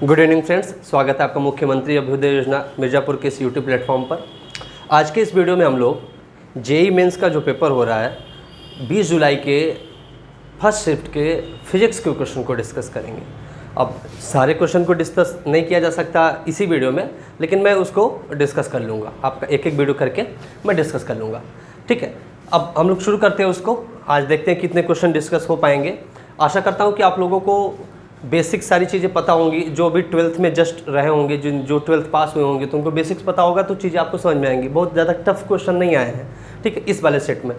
Good evening friends, स्वागत है आपका मुख्यमंत्री अभ्युदय योजना मिर्ज़ापुर के इस यूट्यूब प्लेटफॉर्म पर। आज के इस वीडियो में हम लोग जेईई मेंस का जो पेपर हो रहा है 20 जुलाई के फर्स्ट शिफ्ट के फिजिक्स के क्वेश्चन को डिस्कस करेंगे। अब सारे क्वेश्चन को डिस्कस नहीं किया जा सकता इसी वीडियो में, लेकिन मैं उसको डिस्कस कर लूँगा। आपका एक एक वीडियो करके मैं डिस्कस कर लूँगा, ठीक है। अब हम लोग शुरू करते हैं उसको। आज देखते हैं कितने क्वेश्चन डिस्कस हो पाएंगे। आशा करता हूँ कि आप लोगों को बेसिक सारी चीज़ें पता होंगी। जो भी 12th में जस्ट रहे होंगे, जो 12th पास हुए होंगे, तो उनको बेसिक्स पता होगा, तो चीज़ें आपको समझ में आएंगी। बहुत ज़्यादा टफ क्वेश्चन नहीं आए हैं, ठीक है, इस वाले सेट में।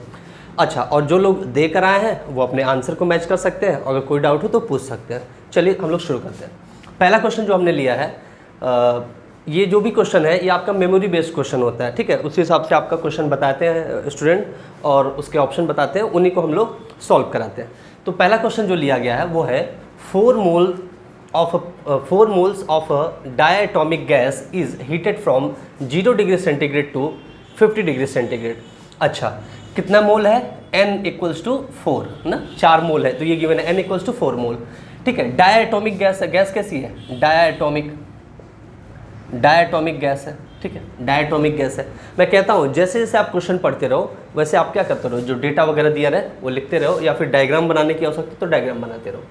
अच्छा, और जो लोग दे कर आए हैं वो अपने आंसर को मैच कर सकते हैं। अगर कोई डाउट हो तो पूछ सकते हैं। चलिए हम लोग शुरू करते हैं। पहला क्वेश्चन जो हमने लिया है, ये जो भी क्वेश्चन है ये आपका मेमोरी बेस्ड क्वेश्चन होता है, ठीक है। उसी हिसाब से आपका क्वेश्चन बताते हैं स्टूडेंट और उसके ऑप्शन बताते हैं, उन्हीं को हम लोग सॉल्व कराते हैं। तो पहला क्वेश्चन जो लिया गया है वो है 4 moles of a diatomic gas is heated from 0 degree centigrade to 50 degree centigrade. अच्छा, कितना मोल है? n इक्वल्स टू 4 ना, 4 मोल है, तो ये गिवन है n इक्वल्स टू 4 मोल, ठीक है। डायटोमिक गैस है। गैस कैसी है? डायटोमिक गैस है, ठीक है, डायटोमिक गैस है। मैं कहता हूँ जैसे जैसे आप क्वेश्चन पढ़ते रहो वैसे आप क्या करते रहो, जो डेटा वगैरह दिया रहे वो लिखते रहो, या फिर डायग्राम बनाने की आवश्यकता तो डायग्राम बनाते रहो।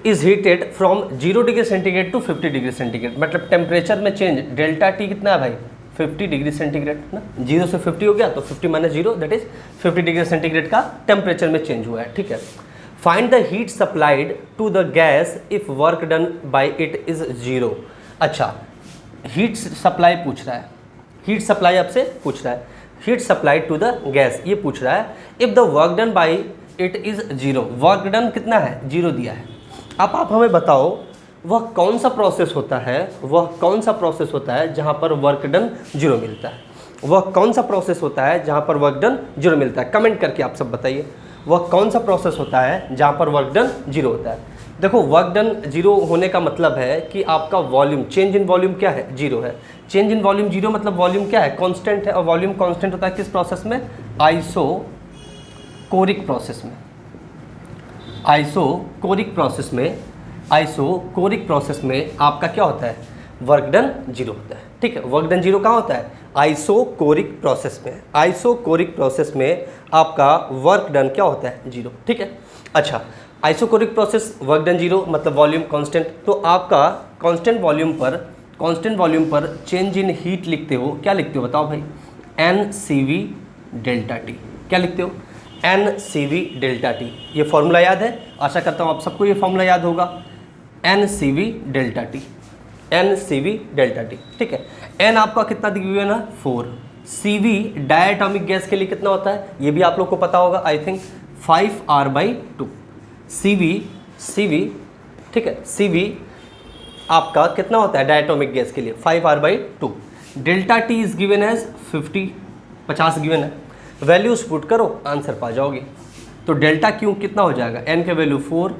Is heated from 0 degree centigrade to 50 degree centigrade, मतलब टेम्परेचर में चेंज डेल्टा टी कितना है भाई? 50 डिग्री सेंटीग्रेड ना, 0 से 50 हो गया तो 50 minus 0 that is 50 degree centigrade का टेम्परेचर में चेंज हुआ है, ठीक है। Find the heat supplied to the gas if work done by it is 0। अच्छा, हीट सप्लाई पूछ रहा है, हीट सप्लाई आपसे पूछ रहा है, heat supply to the gas ये पूछ रहा है। If the work done by it is 0, work done कितना है? 0 दिया है। अब आप हमें बताओ वह कौन सा प्रोसेस होता है, वह कौन सा प्रोसेस होता है जहाँ पर वर्क डन 0 मिलता है? वह कौन सा प्रोसेस होता है जहाँ पर वर्क डन 0 मिलता है? कमेंट करके आप सब बताइए, वह कौन सा प्रोसेस होता है जहाँ पर वर्क डन 0 होता है? देखो, वर्क डन 0 होने का मतलब है कि आपका वॉल्यूम, चेंज इन वॉल्यूम क्या है? 0 है। चेंज इन वॉल्यूम 0 मतलब वॉल्यूम क्या है? कांस्टेंट है, और वॉल्यूम कांस्टेंट होता है किस प्रोसेस में? आइसोकोरिक प्रोसेस में। आइसोकोरिक प्रोसेस में आपका क्या होता है? वर्क डन 0 होता है, ठीक है। वर्क डन 0 कहाँ होता है? आइसोकोरिक प्रोसेस में। आइसोकोरिक प्रोसेस में आपका वर्क डन क्या होता है? 0, ठीक है। अच्छा, आइसोकोरिक प्रोसेस वर्क डन 0 मतलब वॉल्यूम कांस्टेंट, तो आपका कांस्टेंट वॉल्यूम पर चेंज इन हीट लिखते हो, क्या लिखते हो बताओ भाई? NCV delta T. क्या लिखते हो? NCV delta T. ये फॉर्मूला याद है? आशा करता हूँ आप सबको ये फॉर्मूला याद होगा, NCV delta T, NCV delta T, ठीक है। N आपका कितना दिया ना? 4। CV डायटोमिक गैस के लिए कितना होता है? ये भी आप लोग को पता होगा आई थिंक, 5R/2। CV, ठीक है, CV आपका कितना होता है डायटोमिक गैस के लिए? 5R/2। Delta T is given as 50 given है। वैल्यूज पुट करो, आंसर पा जाओगे। तो डेल्टा क्यू कितना हो जाएगा? n के वैल्यू 4,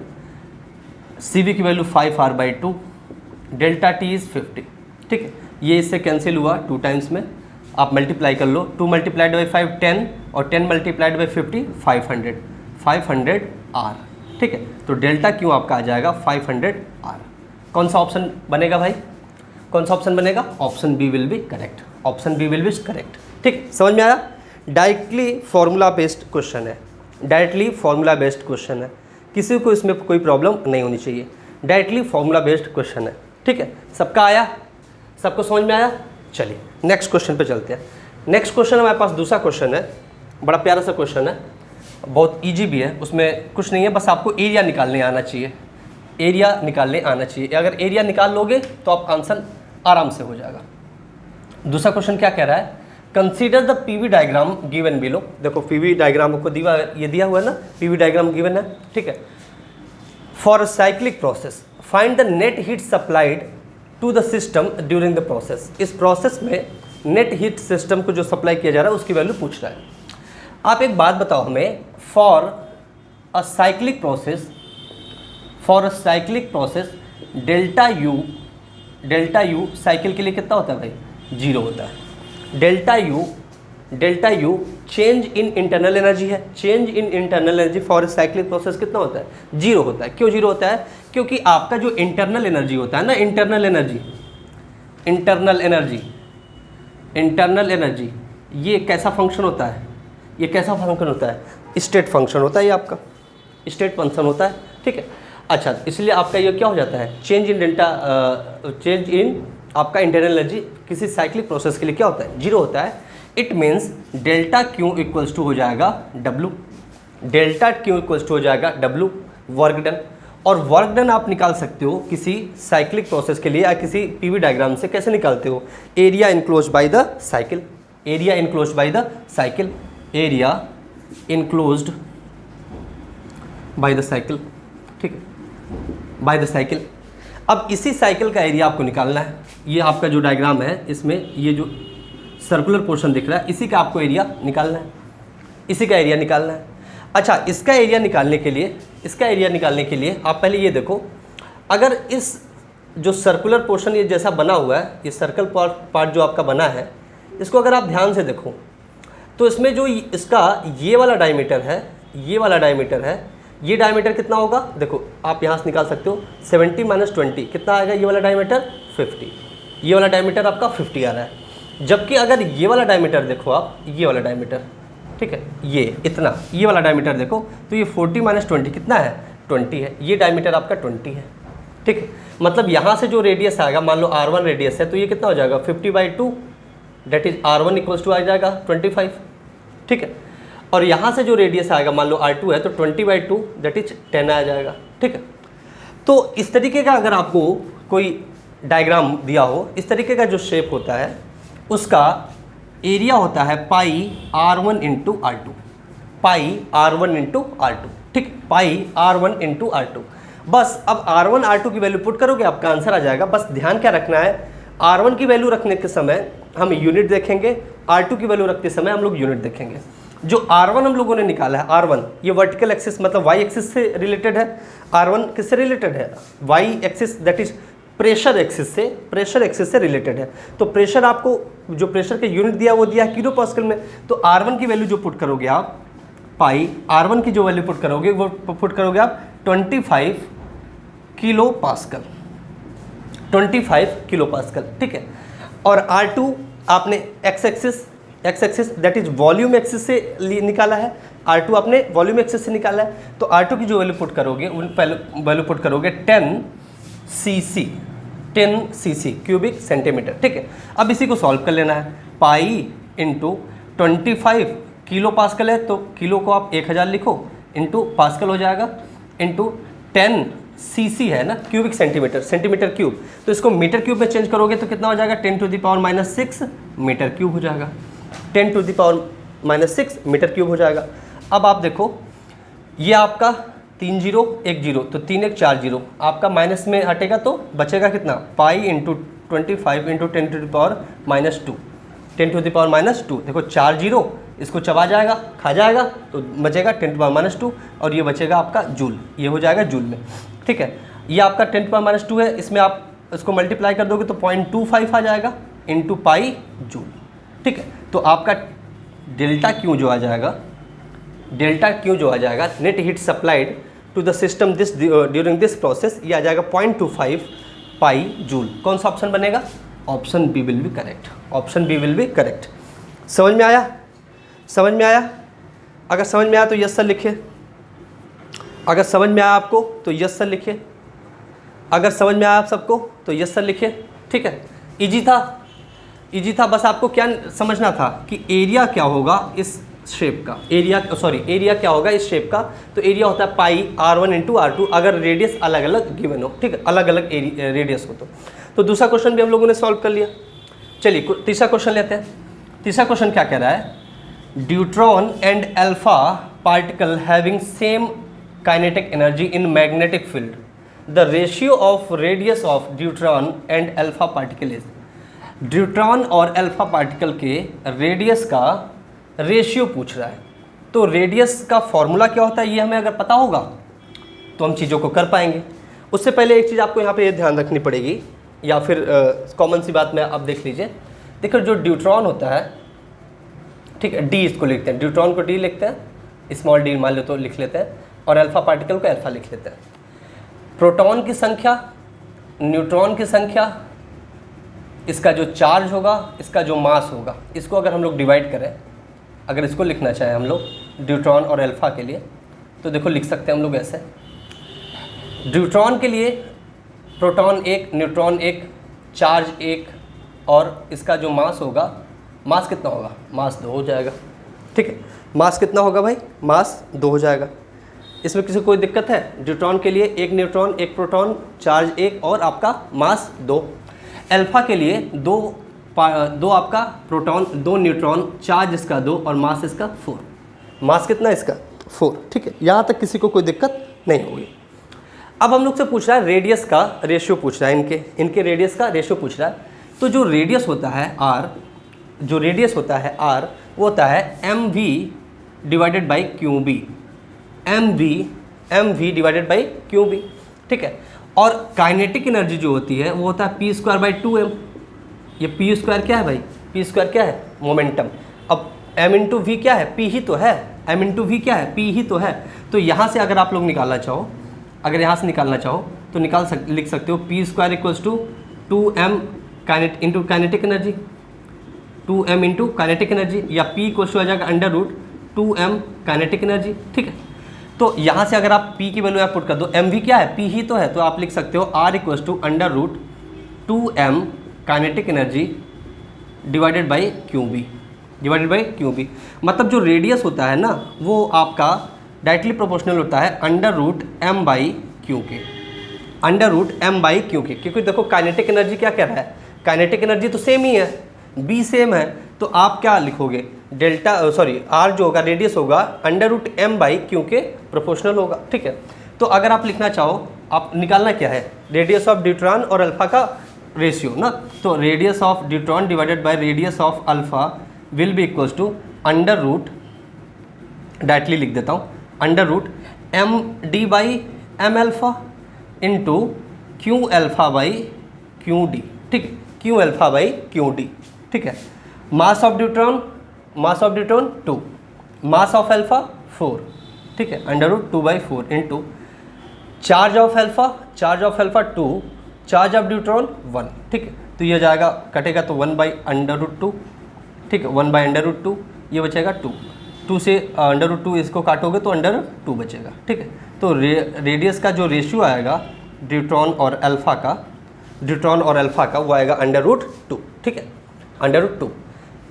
CV की value 5R/2, delta T is 50, ठीक है। ये इससे कैंसिल हुआ 2 टाइम्स में, आप मल्टीप्लाई कर लो। 2 मल्टीप्लाइड बाई 5 10, और 10 मल्टीप्लाइड बाई 50 500 R, ठीक है। तो डेल्टा क्यू आपका आ जाएगा 500 R। कौन सा ऑप्शन बनेगा भाई? कौन सा ऑप्शन बनेगा? Option B will be correct. Option B will be correct, ठीक। समझ में आया? डायरेक्टली फॉर्मूला बेस्ड क्वेश्चन है, डायरेक्टली फॉर्मूला बेस्ड क्वेश्चन है, किसी को इसमें कोई प्रॉब्लम नहीं होनी चाहिए। डायरेक्टली फॉर्मूला बेस्ड क्वेश्चन है, ठीक है। सबका आया? सबको समझ में आया? चलिए नेक्स्ट क्वेश्चन पे चलते हैं। नेक्स्ट क्वेश्चन हमारे पास दूसरा क्वेश्चन है, बड़ा प्यारा सा क्वेश्चन है, बहुत ईजी भी है, उसमें कुछ नहीं है, बस आपको एरिया निकालने आना चाहिए। एरिया निकालने आना चाहिए, अगर एरिया निकाल लोगे तो आप आंसर आराम से हो जाएगा। दूसरा क्वेश्चन क्या कह रहा है? Consider the PV diagram given below. देखो पीवी डायग्राम को ये दिया हुआ है ना, पीवी डायग्राम गिवन है, ठीक है। For a cyclic process find the net heat supplied to the system during the process. इस प्रोसेस में नेट हीट सिस्टम को जो सप्लाई किया जा रहा है उसकी वैल्यू पूछ रहा है। आप एक बात बताओ हमें, for a cyclic process delta U cycle के लिए कितना होता है भाई? 0 होता है। Delta U change in internal energy है, change in internal energy for cyclic process कितना होता है? 0 होता है। क्यों 0 होता है? क्योंकि आपका जो इंटरनल एनर्जी होता है ना, इंटरनल एनर्जी ये कैसा फंक्शन होता है? ये कैसा फंक्शन होता है? स्टेट फंक्शन होता है, ये आपका स्टेट फंक्शन होता है, ठीक है। अच्छा, इसलिए आपका ये क्या हो जाता है? चेंज इन आपका इंटरनल एनर्जी किसी साइक्लिक प्रोसेस के लिए क्या होता है? 0 होता है। It means delta Q equals to हो जाएगा W, delta Q equals to हो जाएगा W वर्क डन। और वर्क डन आप निकाल सकते हो किसी साइक्लिक प्रोसेस के लिए या किसी पीवी डायग्राम से। कैसे निकालते हो? Area enclosed by the cycle, area enclosed by the cycle, area enclosed by the cycle, ठीक है, बाय द साइकिल। अब इसी साइकिल का एरिया आपको निकालना है। ये आपका जो डायग्राम है इसमें ये जो सर्कुलर पोर्शन दिख रहा है इसी का आपको एरिया निकालना है, इसी का एरिया निकालना है। अच्छा, इसका एरिया निकालने के लिए आप पहले ये देखो, अगर इस जो सर्कुलर पोर्शन ये जैसा बना हुआ है, ये सर्कल पार्ट जो आपका बना है, इसको अगर आप ध्यान से देखो तो इसमें जो इसका ये वाला डायमीटर है, ये डायमीटर कितना होगा? देखो आप यहाँ से निकाल सकते हो 70 - 20 कितना आएगा? ये वाला डायमीटर 50, ये वाला डायमीटर आपका 50 आ रहा है। जबकि अगर ये वाला डायमीटर देखो आप, ये वाला डायमीटर, ठीक है, ये इतना, ये वाला डायमीटर देखो तो ये 40 - 20 कितना है? 20 है। ये डायमीटर आपका 20 है, ठीक है। मतलब यहाँ से जो रेडियस आएगा, मान लो R1 रेडियस है तो ये कितना हो जाएगा? 50/2, that is R1 equals to आ जाएगा 25, ठीक है। और यहाँ से जो रेडियस आएगा, मान लो R2 है तो 20/2 दैट इज 10 आ जाएगा, ठीक है। तो इस तरीके का अगर आपको कोई डायग्राम दिया हो, इस तरीके का जो शेप होता है उसका एरिया होता है पाई R1 × R2, पाई R1 × R2, ठीक, पाई R1 × R2। बस अब R1 R2 की वैल्यू पुट करोगे आपका आंसर आ जाएगा। बस ध्यान क्या रखना है, R1 की वैल्यू रखने के समय हम यूनिट देखेंगे, R2 की वैल्यू रखते समय हम लोग यूनिट देखेंगे। जो R1 हम लोगों ने निकाला है, R1 ये वर्टिकल एक्सिस मतलब वाई एक्सिस से रिलेटेड है। R1 किससे रिलेटेड है? Y axis, that is pressure axis से रिलेटेड है। तो प्रेशर आपको जो प्रेशर के यूनिट दिया वो दिया है किलो पास्कल में। तो R1 की वैल्यू जो पुट करोगे आप, पाई R1 की जो वैल्यू पुट करोगे वो पुट करोगे आप 25 किलो पास्कल, 25 किलो पास्कल, ठीक है। और R2 आपने x axis that is volume axis से निकाला है, R2 आपने वॉल्यूम एक्सिस से निकाला है। तो R2 की जो वैल्यू पुट करोगे उन पहले वैल्यू पुट करोगे 10 cc क्यूबिक सेंटीमीटर, ठीक है। अब इसी को सॉल्व कर लेना है। पाई इंटू 25 किलो पास्कल है तो किलो को आप 1000 लिखो, इंटू पास्कल हो जाएगा, इंटू 10 cc है ना, क्यूबिक सेंटीमीटर क्यूब। तो इसको मीटर क्यूब में चेंज करोगे तो कितना हो जाएगा? 10⁻⁻6 मीटर क्यूब हो जाएगा, 10⁻⁻6 मीटर क्यूब हो जाएगा। अब आप देखो ये आपका 3 0 1 0 तो 3 1 4 0 आपका माइनस में हटेगा तो बचेगा कितना? Pi into 25 into 10⁻⁻2, 10⁻⁻2। देखो 4 0 इसको चबा जाएगा, खा जाएगा तो बचेगा 10⁻⁻2 और ये बचेगा आपका जूल, ये हो जाएगा जूल में, ठीक है। ये आपका 10⁻⁻2 है, इसमें आप इसको मल्टीप्लाई कर दोगे तो 0.25 आ जाएगा इंटू पाई जूल, ठीक है। तो आपका डेल्टा क्यू जो आ जाएगा net heat supplied to the system this during this process, ये आ जाएगा 0.25 पाई जूल। कौन सा ऑप्शन बनेगा? Option B will be correct, option B will be correct. समझ में आया? अगर समझ में आया तो यस सर लिखिए, अगर समझ में आया आपको तो यस सर लिखिए, अगर समझ में आया आप सबको तो यस सर लिखिए, ठीक है। इजी था, बस आपको क्या समझना था कि एरिया क्या होगा इस शेप का, एरिया क्या होगा इस शेप का। तो एरिया होता है पाई R1 × R2 अगर रेडियस अलग अलग गिवन हो, ठीक है, अलग अलग रेडियस हो तो दूसरा क्वेश्चन भी हम लोगों ने सॉल्व कर लिया। चलिए तीसरा क्वेश्चन लेते हैं। तीसरा क्वेश्चन क्या कह रहा है? Deuteron and alpha particle having same kinetic energy in magnetic field, the ratio of radius of deuteron and alpha particle is. Deuteron और अल्फा पार्टिकल के रेडियस का रेशियो पूछ रहा है। तो रेडियस का फॉर्मूला क्या होता है ये हमें अगर पता होगा तो हम चीज़ों को कर पाएंगे। उससे पहले एक चीज़ आपको यहाँ पे ये ध्यान रखनी पड़ेगी, या फिर कॉमन सी बात में आप देख लीजिए। देखो जो ड्यूट्रॉन होता है, ठीक है, डी इसको लिखते हैं, ड्यूट्रॉन को डी लिखते हैं, स्मॉल डी मान लो तो लिख लेते हैं, और अल्फा पार्टिकल को अल्फा लिख लेते हैं। प्रोटॉन की संख्या, न्यूट्रॉन की संख्या, इसका जो चार्ज होगा, इसका जो मास होगा, इसको अगर हम लोग डिवाइड करें, अगर इसको लिखना चाहें हम लोग ड्यूट्रॉन और अल्फा के लिए, तो देखो लिख सकते हैं हम लोग ऐसे, ड्यूट्रॉन के लिए प्रोटॉन 1, न्यूट्रॉन 1, चार्ज 1, और इसका जो मास होगा, मास कितना होगा, मास 2 हो जाएगा। ठीक है, मास कितना होगा भाई, मास 2 हो जाएगा। इसमें किसी को कोई दिक्कत है? ड्यूट्रॉन के लिए 1 न्यूट्रॉन, 1 प्रोटॉन, चार्ज 1 और आपका मास 2। अल्फा के लिए 2 आपका प्रोटॉन, 2 न्यूट्रॉन, चार्ज इसका 2 और मास इसका 4। मास कितना है इसका, 4। ठीक है, यहाँ तक किसी को कोई दिक्कत नहीं होगी। अब हम लोग से पूछ रहा है रेडियस का रेशियो पूछ रहा है, इनके रेडियस का रेशियो पूछ रहा है। तो जो रेडियस होता है r, जो रेडियस होता है r, वो होता है mv divided by Q B divided by Q B. ठीक है, और काइनेटिक एनर्जी जो होती है वो होता है p²/2m। ये p² क्या है भाई, p² क्या है, मोमेंटम। अब m इंटू वी क्या है, p ही तो है, m इंटू वी क्या है, p ही तो है। तो यहाँ से अगर आप लोग निकालना चाहो, अगर यहाँ से निकालना चाहो तो लिख सकते हो p² = 2m into kinetic energy, 2m into kinetic energy, या p को आ जाएगा √2m काइनेटिक एनर्जी। ठीक है, तो यहाँ से अगर आप p की वैल्यू आप पुट कर दो, mv क्या है, p ही तो है, तो आप लिख सकते हो r = √2m kinetic energy divided by Q B. मतलब जो रेडियस होता है ना, वो आपका डायरेक्टली प्रोपोर्शनल होता है √m/q के, √m/q के। क्योंकि देखो काइनेटिक एनर्जी क्या कह रहा है, काइनेटिक एनर्जी तो सेम ही है, b सेम है, तो आप क्या लिखोगे, r जो होगा, रेडियस होगा √m/q के प्रोपोर्शनल होगा। ठीक है, तो अगर आप लिखना चाहो, आप निकालना क्या है, रेडियस ऑफ ड्यूट्रॉन और अल्फा का रेशियो ना, तो radius of deuteron divided by radius of alpha will be equals to √, directly लिख देता हूँ, √md/m∞ इंटू q∝/qd। ठीक है, q∝/qd। ठीक है, मास of deuteron 2, mass of alpha 4। ठीक है, √2/4 into charge of alpha 2, charge of deuteron 1। ठीक है, तो ये जाएगा, कटेगा तो 1/√2। ठीक है, 1/√2, ये बचेगा 2 से √2 इसको काटोगे तो √2 बचेगा। ठीक है, तो रेडियस का जो रेशियो आएगा ड्यूट्रॉन और अल्फा का वो आएगा √2। ठीक है, √2।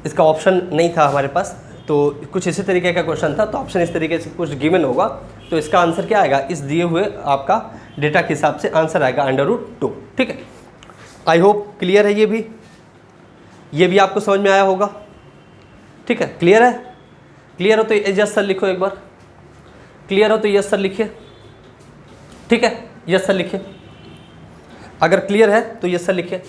इसका ऑप्शन नहीं था हमारे पास, तो कुछ इसी तरीके का क्वेश्चन था, तो ऑप्शन इस तरीके से कुछ गिवन होगा, तो इसका आंसर क्या आएगा, इस दिए हुए आपका डेटा के हिसाब से आंसर आएगा √2। ठीक है, आई होप क्लियर है, ये भी आपको समझ में आया होगा। ठीक है, क्लियर है? क्लियर हो तो यस सर लिखो एक बार, क्लियर हो तो यस सर लिखिए। ठीक है, यस सर लिखिए, अगर क्लियर है तो यस सर लिखिए।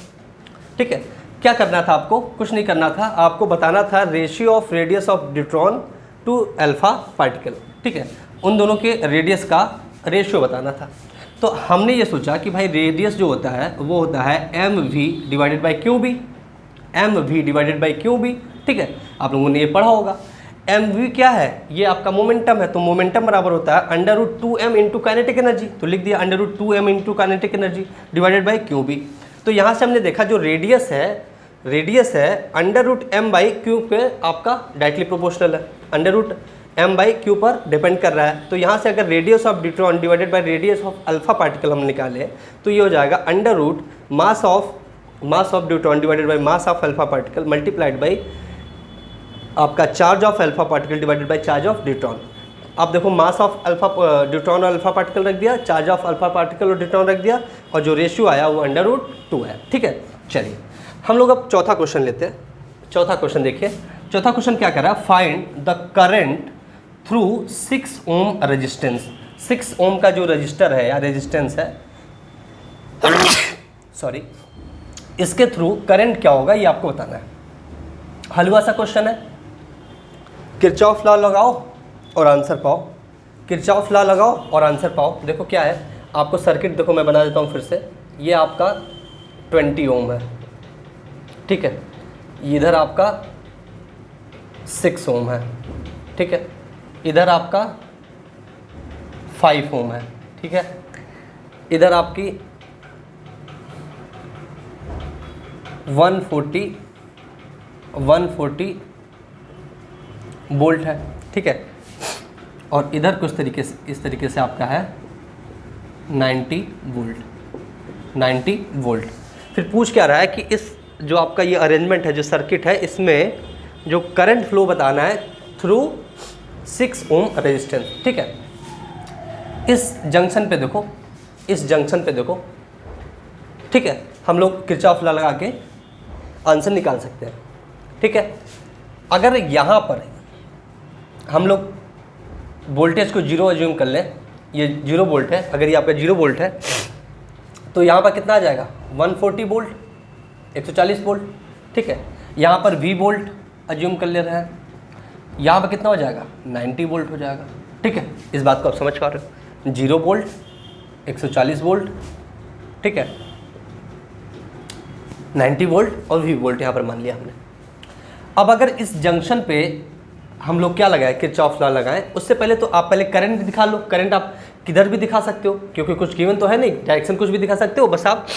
ठीक है, क्या करना था आपको, कुछ नहीं करना था, आपको बताना था ratio of radius of deuteron to alpha particle. ठीक है, उन दोनों के रेडियस का रेशियो बताना था। तो हमने ये सोचा कि भाई रेडियस जो होता है वो होता है mv divided by Q B. ठीक है, आप लोगों ने ये पढ़ा होगा। mv क्या है, ये आपका मोमेंटम है, तो मोमेंटम बराबर होता है √2m इंटू काइनेटिक एनर्जी, तो लिख दिया √2m into kinetic energy divided by Q B. तो यहाँ से हमने देखा जो रेडियस है √m/q पे आपका डायरेक्टली प्रोपोर्शनल है, √m/q पर डिपेंड कर रहा है। तो यहाँ से अगर radius of deuteron divided by radius of alpha particle हम निकाले तो ये हो जाएगा mass of deuteron divided by mass of alpha particle multiplied by आपका charge of alpha particle divided by charge of deuteron. अब देखो मास ऑफ अल्फा ड्यूट्रॉन और अल्फा पार्टिकल रख दिया, चार्ज ऑफ अल्फा पार्टिकल और ड्यूट्रॉन रख दिया, और जो रेशियो आया वो √2 है। ठीक है, चलिए हम लोग अब चौथा क्वेश्चन लेते हैं। चौथा क्वेश्चन देखिए, चौथा क्वेश्चन क्या कर रहा है, find the current through 6 ohm resistance. 6 ओम का जो रजिस्टर है या रेजिस्टेंस है सॉरी, इसके थ्रू करंट क्या होगा ये आपको बताना है। हलवा सा क्वेश्चन है, किरचॉफ लॉ लगाओ और आंसर पाओ, किरचॉफ लॉ लगाओ और आंसर पाओ। देखो क्या है, आपको सर्किट देखो मैं बना देता हूँ फिर से। ये आपका 20 ओम है, ठीक है, इधर आपका 6 ओम है, ठीक है। इधर आपका 5 ओम है, ठीक है। इधर आपकी 140 वोल्ट है, ठीक है। और इधर कुछ तरीके से इस तरीके से आपका है 90 वोल्ट। फिर पूछ क्या रहा है कि इस जो आपका ये अरेंजमेंट है, जो सर्किट है, इसमें जो करंट फ्लो बताना है थ्रू 6 ओम रेजिस्टेंस, ठीक है। इस जंक्शन पे देखो, इस जंक्शन पे देखो, ठीक है। हम लोग किरचॉफ लॉ लगा के आंसर निकाल सकते हैं, ठीक है। अगर यहाँ पर हम लोग वोल्टेज को 0 अज्यूम कर लें, ये 0 वोल्ट है, अगर ये आपका 0 वोल्ट है तो यहाँ पर कितना आ जाएगा 140 वोल्ट, 140 वोल्ट, ठीक है। यहाँ पर V वोल्ट अज्यूम कर ले रहे हैं, यहाँ पर कितना हो जाएगा 90 वोल्ट हो जाएगा, ठीक है। इस बात को आप समझ पा रहे हो, 0 वोल्ट 140 वोल्ट, ठीक है, 90 वोल्ट और V वोल्ट यहाँ पर मान लिया हमने। अब अगर इस जंक्शन पे हम लोग क्या लगाए, किरचॉफ लॉ लगाएं, उससे पहले तो आप पहले करंट दिखा लो। करंट आप किधर भी दिखा सकते हो, क्योंकि कुछ गिवन तो है नहीं, डायरेक्शन कुछ भी दिखा सकते हो, बस आप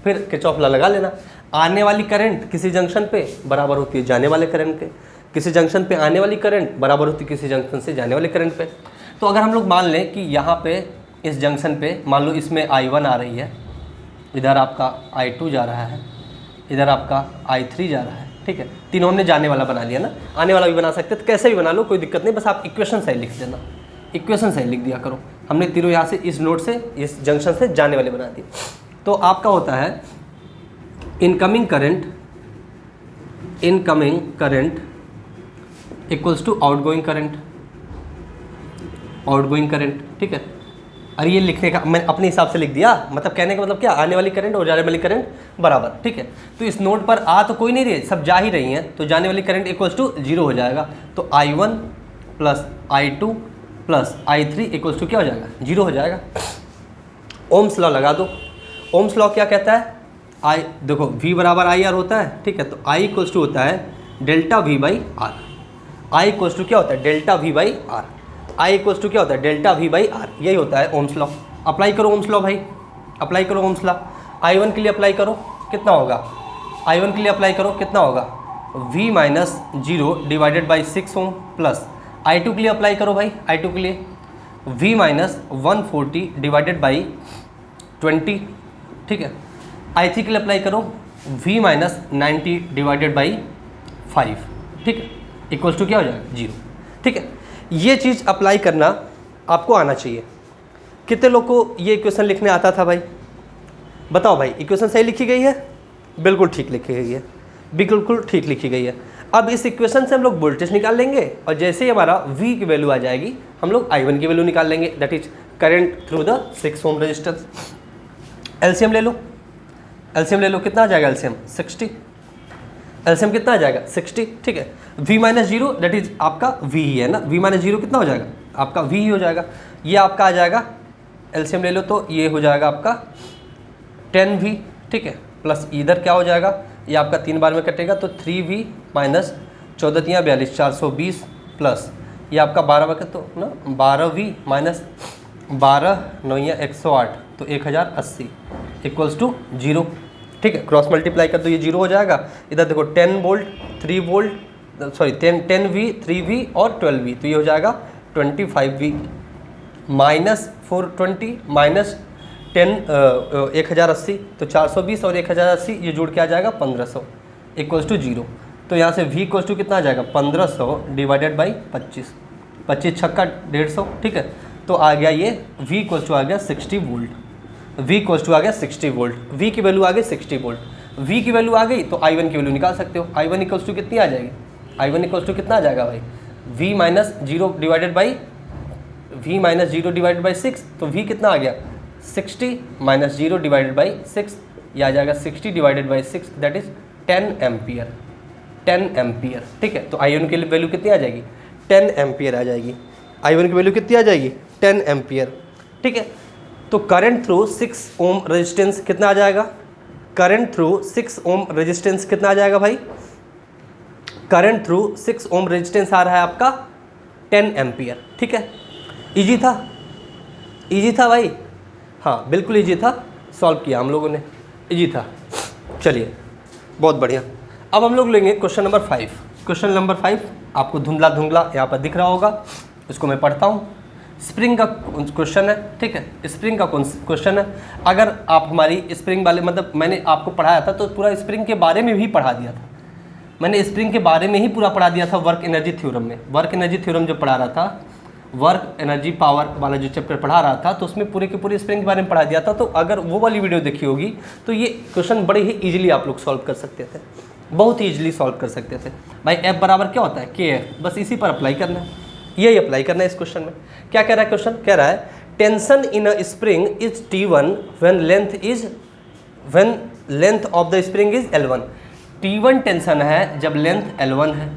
फिर किरचॉफ लॉ लगा लेना। आने वाली करंट किसी जंक्शन पे बराबर होती है जाने वाले करंट के, किसी जंक्शन पे आने वाली करंट बराबर होती है किसी जंक्शन से जाने वाले करंट पे। तो अगर हम लोग मान लें कि यहाँ पे इस जंक्शन पे मान लो इसमें I1 आ रही है, इधर आपका I2 जा रहा है, इधर आपका I3 जा रहा है, ठीक है। तीनों हमने जाने वाला बना लिया ना, आने वाला भी बना सकते, तो कैसे भी बना लो, कोई दिक्कत नहीं, बस आप इक्वेशन सही लिख देना, इक्वेशन सही लिख दिया करो। हमने तीनों यहाँ से इस नोड से इस जंक्शन से जाने वाले बना दिए। तो आपका होता है incoming current equals to outgoing current, ठीक है। और ये लिखने का मैं अपने हिसाब से लिख दिया, मतलब कहने का मतलब क्या, आने वाली करंट और जाने वाली करंट बराबर, ठीक है। तो इस नोड पर आ तो कोई नहीं रही, सब जा ही रही हैं, तो जाने वाली करंट इक्वल्स टू 0 हो जाएगा। तो I1 plus I2 plus I3 equals to क्या हो जाएगा 0 हो जाएगा। ओम्स लॉ लगा दो। ओम्स लॉ क्या कहता है, देखो V बराबर IR होता है, ठीक है। तो I इक्वल्स टू होता है delta V by R. I equals to क्या होता है delta V by R. I equals to क्या होता है डेल्टा V बाई आर, यही होता है ओम्स लॉ। अप्लाई करो ओम्स लॉ भाई, अप्लाई करो ओम्स लॉ। I1 के लिए अप्लाई करो, कितना होगा, I1 के लिए अप्लाई करो कितना होगा V minus 0 divided by 6 ohm, plus I2 के लिए अप्लाई करो भाई, I2 के लिए V माइनस 140 डिवाइडेड बाई 20, ठीक है। I3 के लिए अप्लाई करो V माइनस 90 डिवाइडेड बाई 5, ठीक है, इक्वल्स टू क्या हो जाएगा 0, ठीक है। ये चीज़ अप्लाई करना आपको आना चाहिए। कितने लोग को ये इक्वेशन लिखने आता था भाई, बताओ भाई। इक्वेशन सही लिखी गई है, बिल्कुल ठीक लिखी गई है, बिल्कुल ठीक लिखी गई है। अब इस इक्वेशन से हम लोग वोल्टेज निकाल लेंगे, और जैसे ही हमारा V की वैल्यू आ जाएगी हम लोग I1 की वैल्यू निकाल लेंगे, that is current through the 6 ohm resistance. LCM ले लो, एलसीएम ले लो, कितना आ जाएगा एलसीएम 60, एलसीएम कितना आ जाएगा 60, ठीक है। V माइनस 0 दैट इज आपका V ही है ना, V माइनस 0 कितना हो जाएगा आपका V ही हो जाएगा। ये आपका आ जाएगा, एलसीएम ले लो तो ये हो जाएगा आपका 10V, ठीक है, प्लस इधर क्या हो जाएगा, ये आपका 3 बार में कटेगा तो 3V माइनस 14 × 42 420, प्लस ये आपका 12 बार तो ना 12V माइनस 12 9 108 तो 1080 इक्वल्स टू 0, ठीक है। क्रॉस मल्टीप्लाई कर दो, ये 0 हो जाएगा। इधर देखो 10 volt 3 volt sorry 10V 3V और 12V, तो ये हो जाएगा 25V माइनस 420 माइनस 1080 तो 420 और 1080 ये जोड़ के आ जाएगा 1500 इक्वल्स टू 0। तो यहाँ से V इक्वल्स टू कितना आ जाएगा 1500 डिवाइडेड बाई 25, 25 छक्का 150, ठीक है। तो आ गया ये V इक्वल्स टू आ गया 60 वोल्ट, V इक्वल्स टू आ गया 60 वोल्ट, V की वैल्यू आ गई 60 वोल्ट। V की वैल्यू आ गई तो I1 की वैल्यू निकाल सकते हो। I1 इक्वल्स टू कितनी आ जाएगी, I1 इक्वल्स टू कितना आ जाएगा भाई V minus 0 divided by V minus 0 divided by 6, तो V कितना आ गया 60 माइनस 0 डिवाइडेड बाई 6, ये आ जाएगा 60 divided by 6 that is 10 ampere, 10 ampere, ठीक है। तो I1 की वैल्यू कितनी आ जाएगी 10 एम्पियर आ जाएगी। I1 की वैल्यू कितनी आ जाएगी 10 एम्पियर, ठीक है। तो करंट थ्रू 6 ओम रेजिस्टेंस कितना आ जाएगा, करंट थ्रू 6 ओम रेजिस्टेंस कितना आ जाएगा भाई, करंट थ्रू 6 ओम रेजिस्टेंस आ रहा है आपका 10 एम्पियर, ठीक है। इजी था, इजी था भाई, हाँ बिल्कुल इजी था, सॉल्व किया हम लोगों ने, इजी था। चलिए बहुत बढ़िया। अब हम लोग लेंगे क्वेश्चन नंबर 5। क्वेश्चन नंबर 5 आपको धुंधला धुंधला यहाँ पर दिख रहा होगा, इसको मैं पढ़ता हूँ। स्प्रिंग का क्वेश्चन है, ठीक है, स्प्रिंग का क्वेश्चन है। अगर आप हमारी स्प्रिंग वाले मतलब मैंने आपको पढ़ाया था तो पूरा स्प्रिंग के बारे में भी पढ़ा दिया था, मैंने स्प्रिंग के बारे में ही पूरा पढ़ा दिया था वर्क एनर्जी थ्योरम में। वर्क एनर्जी थ्योरम जो पढ़ा रहा था, वर्क एनर्जी पावर वाला जो चैप्टर पढ़ा रहा था, तो उसमें पूरे के पूरे स्प्रिंग के बारे में पढ़ा दिया था। तो अगर वो वाली वीडियो देखी होगी तो ये क्वेश्चन बड़े ही ईजिली आप लोग सॉल्व कर सकते थे, बहुत ही ईजिली सॉल्व कर सकते थे भाई। एफ बराबर क्या होता है, के एफ, बस इसी पर अप्लाई करना है, यही अप्लाई करना है इस क्वेश्चन में। क्या कह रहा है क्वेश्चन, कह रहा है tension in a spring is T1 when length of the spring is L1। T1 tension है जब लेंथ L1 है,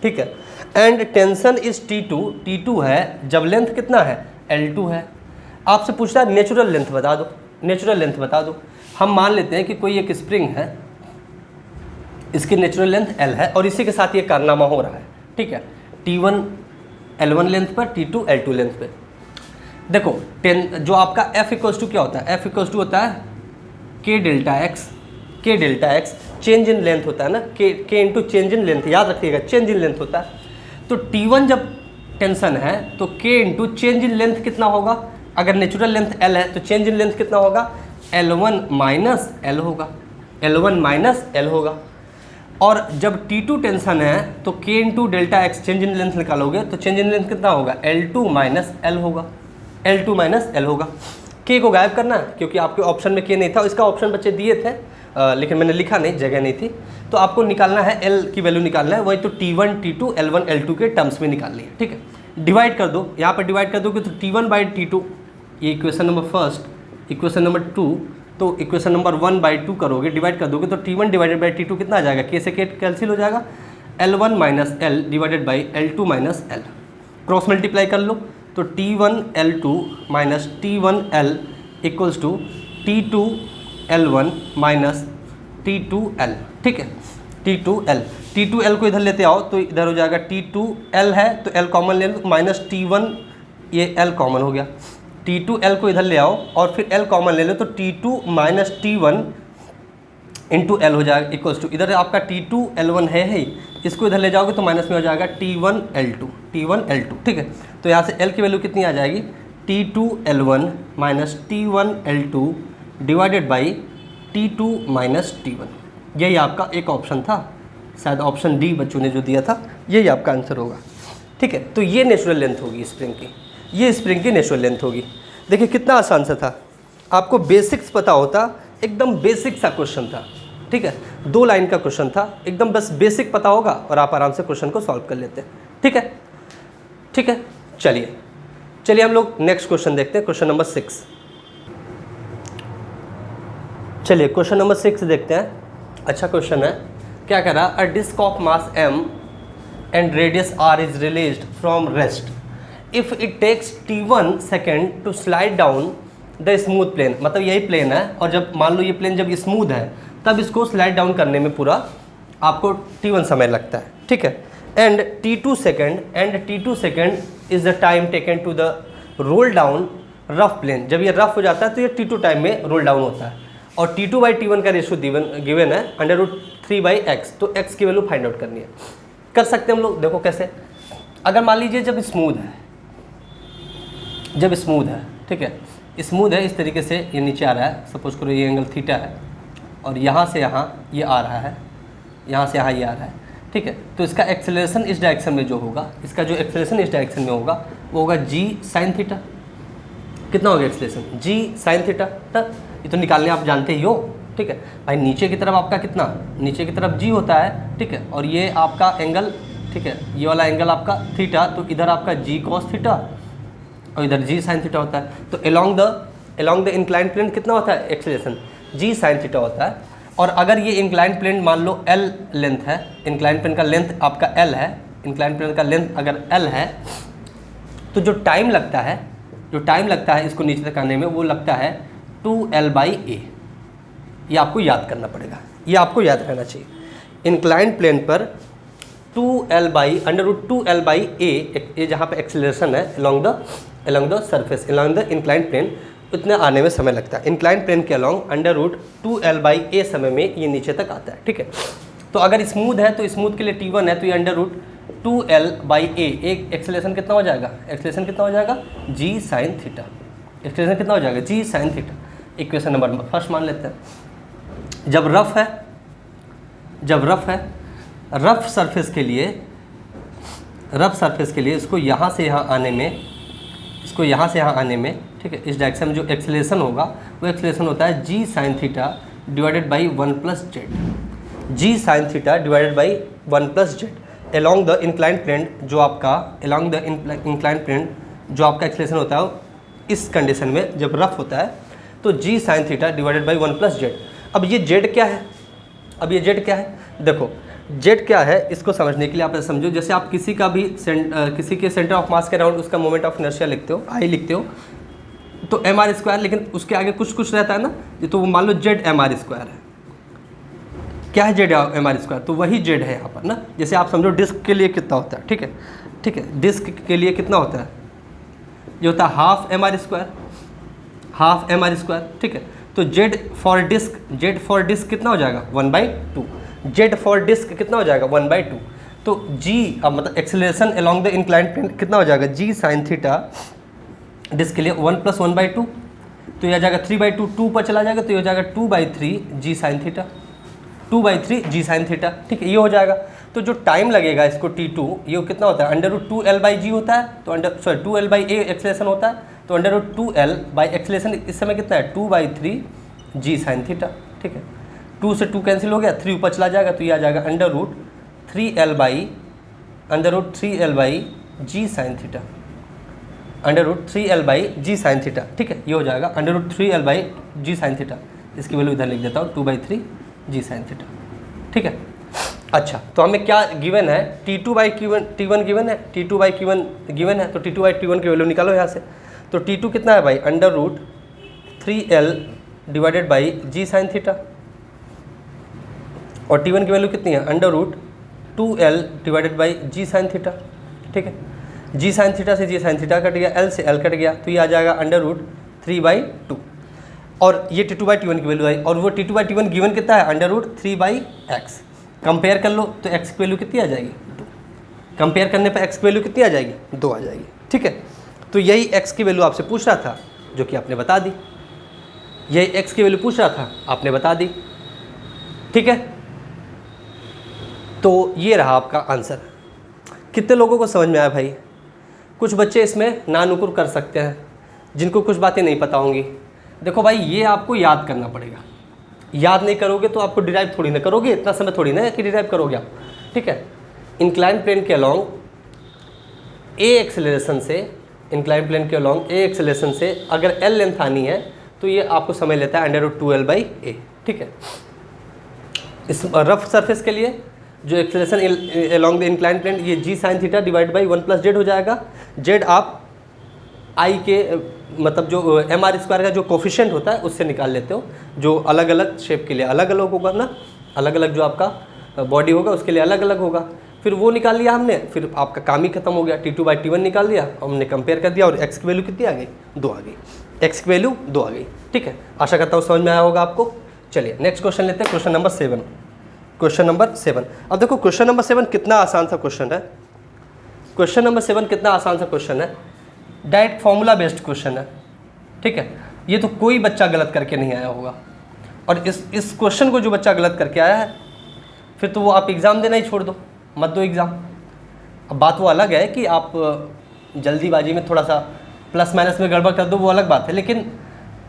ठीक है। एंड टेंशन इज T2 है जब लेंथ कितना है, L2 है। आपसे पूछ रहा है नेचुरल लेंथ बता दो, नेचुरल लेंथ बता दो। हम मान लेते हैं कि कोई एक स्प्रिंग है, इसकी नेचुरल लेंथ L है और इसी के साथ ये कारनामा हो रहा है, ठीक है। T1 L1 लेंथ पर, T2 L2 लेंथ पे। देखो जो आपका F इक्वल्स टू क्या होता है, F इक्वल्स टू होता है K delta x, K delta x change in length होता है ना, K into change in length, याद रखिएगा चेंज इन लेंथ होता है। तो T1 जब टेंशन है तो K into change in length कितना होगा, अगर नेचुरल लेंथ L है तो चेंज इन लेंथ कितना होगा, L1 माइनस L होगा, L1 माइनस L होगा। और जब T2 टेंशन है तो K into delta x change in length निकालोगे तो चेंज इन लेंथ कितना होगा, L2 माइनस L होगा, L2 माइनस L होगा। K को गायब करना है क्योंकि आपके ऑप्शन में K नहीं था, इसका ऑप्शन बच्चे दिए थे लेकिन मैंने लिखा नहीं, जगह नहीं थी। तो आपको निकालना है L की वैल्यू निकालना है, वही तो T1 T2 L1 L2 के टर्म्स में निकालनी है, ठीक है। डिवाइड कर दो, यहाँ पर डिवाइड कर दोगे तो T1 बाई T2, ये equation number first, equation number 2, तो इक्वेशन नंबर 1 बाई 2 करोगे, डिवाइड कर दोगे तो T1 डिवाइडेड बाई T2 कितना आ जाएगा, K से K कैंसिल हो जाएगा, L1 minus L divided by L2 minus L। Cross multiply कर लो तो T1 L2 minus T1 L equals to T2 L1 minus T2L, ठीक है, T2L। T2L को इधर लेते आओ तो इधर हो जाएगा T2L है तो L कॉमन ले लो, माइनस T1, ये L कॉमन हो गया। T2L को इधर ले आओ और फिर L कॉमन ले लो तो T2 minus T1 into L हो जाएगा इक्वल्स टू, इधर आपका T2 L1 है ही, इसको इधर ले जाओगे तो माइनस में हो जाएगा T1 L2, ठीक है। तो यहाँ से L की वैल्यू कितनी आ जाएगी, T2 L1 minus T1 L2 divided by T2 minus T1। यही आपका एक ऑप्शन था, शायद ऑप्शन डी बच्चों ने जो दिया था, यही आपका आंसर होगा, ठीक है। तो ये नेचुरल लेंथ होगी स्प्रिंग की, ये स्प्रिंग की नेचुरल लेंथ होगी। देखिए कितना आसान सा था, आपको बेसिक्स पता होता, एकदम बेसिक सा क्वेश्चन था, ठीक है। 2 लाइन का क्वेश्चन था, एकदम बस बेसिक पता होगा और आप आराम से क्वेश्चन को सॉल्व कर लेते हैं, ठीक है, ठीक है। चलिए हम लोग नेक्स्ट क्वेश्चन देखते हैं, क्वेश्चन नंबर 6। चलिए क्वेश्चन नंबर 6 देखते हैं। अच्छा क्वेश्चन है, क्या कह रहा है, a disk of mass m and radius r is released from rest if it takes T1 second to slide down the smooth plane. मतलब यही प्लेन है और जब मान लो ये प्लेन जब स्मूथ है तब इसको स्लाइड डाउन करने में पूरा आपको T1 समय लगता है, ठीक है। And T2 second is the time taken to the roll down rough plane. जब ये रफ हो जाता है तो ये T2 टाइम में रोल डाउन होता है और T2 बाई T1 का रेशियो गिवन है √3/x, तो x की वैल्यू फाइंड आउट करनी है। कर सकते हैं हम लोग, देखो कैसे। अगर मान लीजिए जब स्मूथ है, ठीक है, स्मूथ है इस तरीके से, ये नीचे आ रहा है, सपोज करो ये एंगल थीटा है और यहाँ से यहाँ ये आ रहा है, यहाँ से यहाँ ये आ रहा है, ठीक है। तो इसका एक्सेलरेशन इस डायरेक्शन में जो होगा, इसका जो एक्सेलरेशन इस डायरेक्शन में होगा वो होगा g साइन थीटा। कितना होगा एक्सेलरेशन, g साइन थीटा। ये तो निकालने आप जानते ही हो, ठीक है भाई। नीचे की तरफ आपका कितना, नीचे की तरफ g होता है, ठीक है, और ये आपका एंगल, ठीक है, ये वाला एंगल आपका थीटा, तो इधर आपका g cos थीटा और इधर g साइन थीटा होता है। तो अलोंग द इंक्लाइन प्लेन कितना होता है एक्सेलरेशन, g साइन थीटा होता है। और अगर ये इंक्लाइन प्लेन मान लो L लेंथ है, इंक्लाइन प्लेन का लेंथ आपका L है, इंक्लाइन प्लेन का लेंथ अगर L है तो जो टाइम लगता है इसको नीचे तक आने में वो लगता है 2L/a। ये आपको याद करना पड़ेगा, ये आपको याद रहना चाहिए। इंक्लाइन प्लेन पर 2L/√2L/a, ये जहाँ पे एक्सेलरेशन है along the surface, along the inclined plane, इतने आने में समय लगता है। इंक्लाइंड प्लेन के अलॉन्ग √2L/a समय में ये नीचे तक आता है, ठीक है। तो अगर स्मूथ है तो स्मूथ के लिए T1 है, तो ये √2L/a, एक एक्सेलरेशन कितना हो जाएगा, एक्सेलरेशन कितना हो जाएगा g sin थीटा, एक्सेलरेशन कितना हो जाएगा g sin theta. Equation number first मान लेते हैं। जब रफ है रफ सरफेस के लिए इसको यहाँ से यहाँ आने में, ठीक है, इस डायरेक्शन में जो एक्सेलरेशन होगा वो एक्सेलरेशन होता है g sin theta divided by 1+z, g sin theta divided by 1+z along the inclined plane, जो आपका एक्सेलरेशन होता है इस कंडीशन में जब रफ होता है तो g sin theta divided by 1+z। अब ये z क्या है, देखो z क्या है, इसको समझने के लिए आप ऐसा समझो, जैसे आप किसी के सेंटर ऑफ मास के अराउंड उसका मोमेंट ऑफ इनर्शिया लिखते हो, I लिखते हो, तो mr², लेकिन उसके आगे कुछ रहता है ना, तो वो मान लो z mr² है। क्या है z mr², तो वही z है यहाँ पर ना। जैसे आप समझो डिस्क के लिए कितना होता है, ठीक है, डिस्क के लिए कितना होता है, ये होता है हाफ mr², ठीक है। तो z फॉर डिस्क कितना हो जाएगा 1/2, z फॉर डिस्क कितना हो जाएगा 1/2। तो g मतलब acceleration along the inclined plane कितना हो जाएगा g sin थीटा, डिस्क के लिए 1 + 1/2, तो यह आ जाएगा 3/2, 2 पर चला जाएगा तो ये हो जाएगा 2/3 g sin theta, 2/3 g sin theta, ठीक है, ये हो जाएगा। तो जो टाइम लगेगा इसको T2, ये कितना होता है √2L/g होता है, तो 2L/a एक्सेलरेशन होता है, तो √2L बाई एक्सेलरेशन इस समय कितना है 2/3 g sin थीटा, ठीक है। 2 से 2 कैंसिल हो गया, 3 ऊपर चला जाएगा तो ये आ जाएगा √3L/g sin theta, √3L/g sin theta, ठीक है, ये हो जाएगा √3L/g sin थीटा। इसकी वैल्यू इधर लिख देता हूँ 2/3 g sin थीटा, ठीक है। अच्छा, तो हमें क्या गिवन है, T1 गिवन है, T2/Q1 गिवन है, तो T2/T1 की वैल्यू निकालो यहाँ से। तो T2 कितना है भाई √3L divided by g sin theta, और T1 की वैल्यू कितनी है √2L divided by g sin theta, ठीक है। g sin थीटा से g sin थीटा कट गया, L से L कट गया, तो ये आ जाएगा √3/2, और ये T2/T1 की वैल्यू आई, और वो T2/T1 गिवन कितना है √3/x। कंपेयर कर लो तो x की वैल्यू कितनी आ जाएगी 2, कंपेयर करने पर x की वैल्यू कितनी आ जाएगी 2 आ जाएगी, ठीक है। तो यही x की वैल्यू आपसे पूछ रहा था, जो कि आपने बता दी, यही x की वैल्यू पूछ रहा था, आपने बता दी, ठीक है। तो ये रहा आपका आंसर। कितने लोगों को समझ में आया भाई? कुछ बच्चे इसमें नानुकुर कर सकते हैं, जिनको कुछ बातें नहीं पता होंगी। देखो भाई, ये आपको याद करना पड़ेगा, याद नहीं करोगे तो आपको डिराइव थोड़ी ना करोगे, इतना समय थोड़ी ना कि डिराइव करोगे आप, ठीक है। इंक्लाइन प्लेन के अलॉन्ग ए एक्सेलरेशन से अगर एल लेंथ आनी है तो ये आपको समय लेता है √2L/a, ठीक है। इस रफ सरफेस के लिए जो acceleration along the incline plane, ये g sin theta divide by 1+z हो जाएगा। z आप i के मतलब जो mr² का जो कोफिशिएंट होता है उससे निकाल लेते हो, जो अलग अलग शेप के लिए अलग अलग होगा ना, अलग अलग जो आपका बॉडी होगा उसके लिए अलग अलग होगा। फिर वो निकाल लिया हमने, फिर आपका काम ही खत्म हो गया, T2/T1 निकाल दिया, हमने कंपेयर कर दिया, और x की वैल्यू कितनी आ गई 2 आ गई, x की वैल्यू 2 आ गई, ठीक है। आशा करता हूँ समझ में आया होगा आपको। चलिए नेक्स्ट क्वेश्चन लेते हैं, क्वेश्चन नंबर 7। अब देखो क्वेश्चन नंबर 7 कितना आसान सा क्वेश्चन है, डायरेक्ट फॉर्मूला बेस्ड क्वेश्चन है, ठीक है। ये तो कोई बच्चा गलत करके नहीं आया होगा, और इस क्वेश्चन को जो बच्चा गलत करके आया है फिर तो वो आप एग्ज़ाम देना ही छोड़ दो, मत दो एग्ज़ाम। अब बात वो अलग है कि आप जल्दीबाजी में थोड़ा सा प्लस माइनस में गड़बड़ कर दो, वो अलग बात है, लेकिन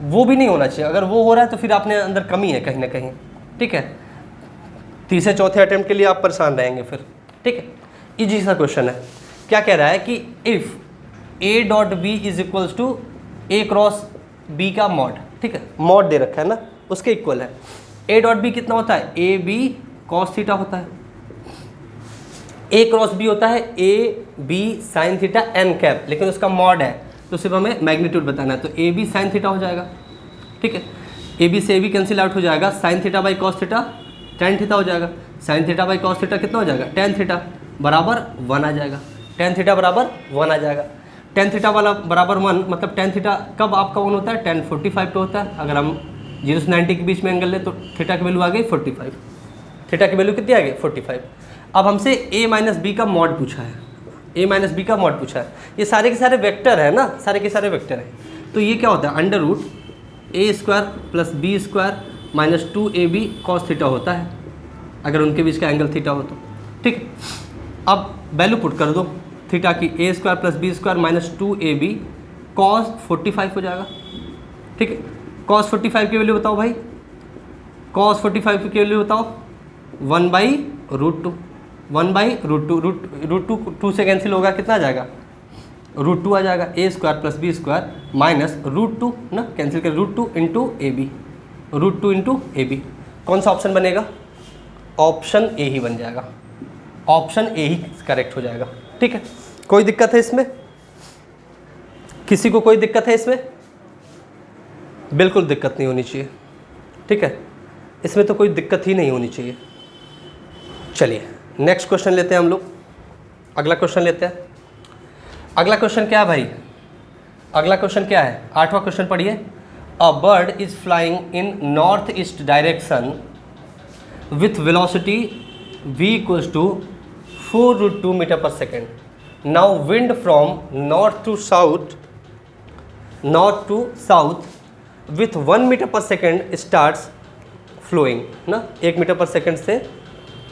वो भी नहीं होना चाहिए। अगर वो हो रहा है तो फिर आपने अंदर कमी है कहीं ना कहीं, ठीक है। तीसरे चौथे अटेम्प्ट के लिए आप परेशान रहेंगे फिर, ठीक है। इजी सा क्वेश्चन है। क्या कह रहा है कि if A.B is equals to A cross B का मॉड, ठीक है, मॉड दे रखा है ना, उसके इक्वल है। A.B कितना होता है AB cos थीटा होता है, A क्रॉस B होता है AB sin theta n cap, लेकिन उसका मॉड है तो सिर्फ हमें मैग्नीट्यूड बताना है, तो AB sin थीटा हो जाएगा, ठीक है। AB से AB कैंसिल आउट हो जाएगा, sin theta by cos theta tan theta हो जाएगा, sin theta by cos theta कितना हो जाएगा tan थीटा, बराबर 1 आ जाएगा, tan थीटा बराबर 1 आ जाएगा। tan थीटा वाला बराबर 1 मतलब tan थीटा कब आपका 1 होता है, tan 45 पे होता है। अगर हम 0 से 90 के बीच में एंगल ले तो थीटा की वैल्यू आ गई 45, थीटा की वैल्यू कितनी आ गई 45। अब हमसे a माइनस बी का मॉड पूछा है, a माइनस बी का मॉड पूछा है। ये सारे के सारे वेक्टर है ना, सारे के सारे वेक्टर हैं। तो ये क्या होता है, under root a square plus B square minus 2ab cos theta होता है, अगर उनके बीच का एंगल थीटा हो तो। ठीक है, अब वैल्यू पुट कर दो थीटा की, a square plus B square minus 2ab cos 45 हो जाएगा। ठीक है, कॉस 45 की वैल्यू बताओ भाई, कॉस 45 की वैल्यू बताओ, 1/√2, 1/√2, रूट टू से कैंसिल होगा, कितना आ जाएगा, √2 आ जाएगा। a square plus B square minus √2 ना, कैंसिल कर, √2 into A B, √2 into A B. कौन सा ऑप्शन बनेगा, ऑप्शन ए ही बन जाएगा, ऑप्शन ए ही करेक्ट हो जाएगा। ठीक है, कोई दिक्कत है इसमें, किसी को कोई दिक्कत है इसमें, बिल्कुल दिक्कत नहीं होनी चाहिए। ठीक है, इसमें तो कोई दिक्कत ही नहीं होनी चाहिए। चलिए नेक्स्ट क्वेश्चन लेते हैं हम लोग, अगला क्वेश्चन लेते हैं। अगला क्वेश्चन क्या है भाई, अगला क्वेश्चन क्या है, 8वां क्वेश्चन पढ़िए। A bird is flying in north east direction with velocity v equals to 4√2 metre per second. Now wind from north to south with 1 metre per second starts flowing ना, 1 metre per second से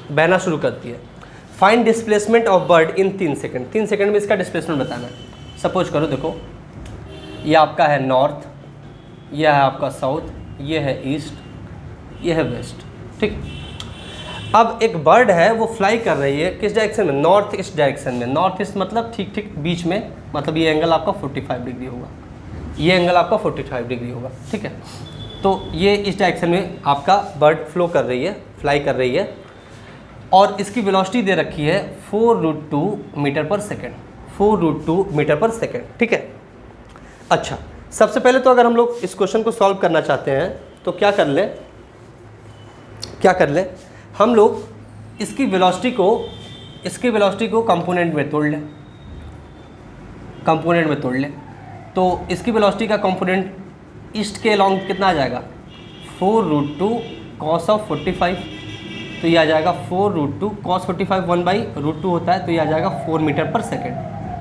बहना शुरू करती है। Find displacement of bird in 3 second, 3 second में इसका displacement बताना है। सपोज करो, देखो ये आपका है नॉर्थ, यह है आपका साउथ, ये है ईस्ट, ये है वेस्ट। ठीक, अब एक बर्ड है वो फ्लाई कर रही है किस डायरेक्शन में, नॉर्थ ईस्ट डायरेक्शन में। नॉर्थ ईस्ट मतलब ठीक ठीक बीच में, मतलब ये एंगल आपका 45 डिग्री होगा, ये एंगल आपका 45 डिग्री होगा। ठीक है, तो ये इस डायरेक्शन में आपका बर्ड फ्लो कर रही है, फ्लाई कर रही है, और इसकी वेलोसिटी दे रखी है 4√2 metre per second, 4√2 metre per second. ठीक है, अच्छा सबसे पहले तो अगर हम लोग इस क्वेश्चन को सॉल्व करना चाहते हैं तो क्या कर लें, हम लोग इसकी वेलोसिटी को कंपोनेंट में तोड़ लें, तो इसकी वेलोसिटी का कंपोनेंट ईस्ट के अलोंग कितना आ जाएगा, 4√2 कॉस ऑफ 45, तो ये आ जाएगा 4√2 कॉस 45 1/√2 होता है, तो ये आ जाएगा 4 मीटर पर सेकेंड।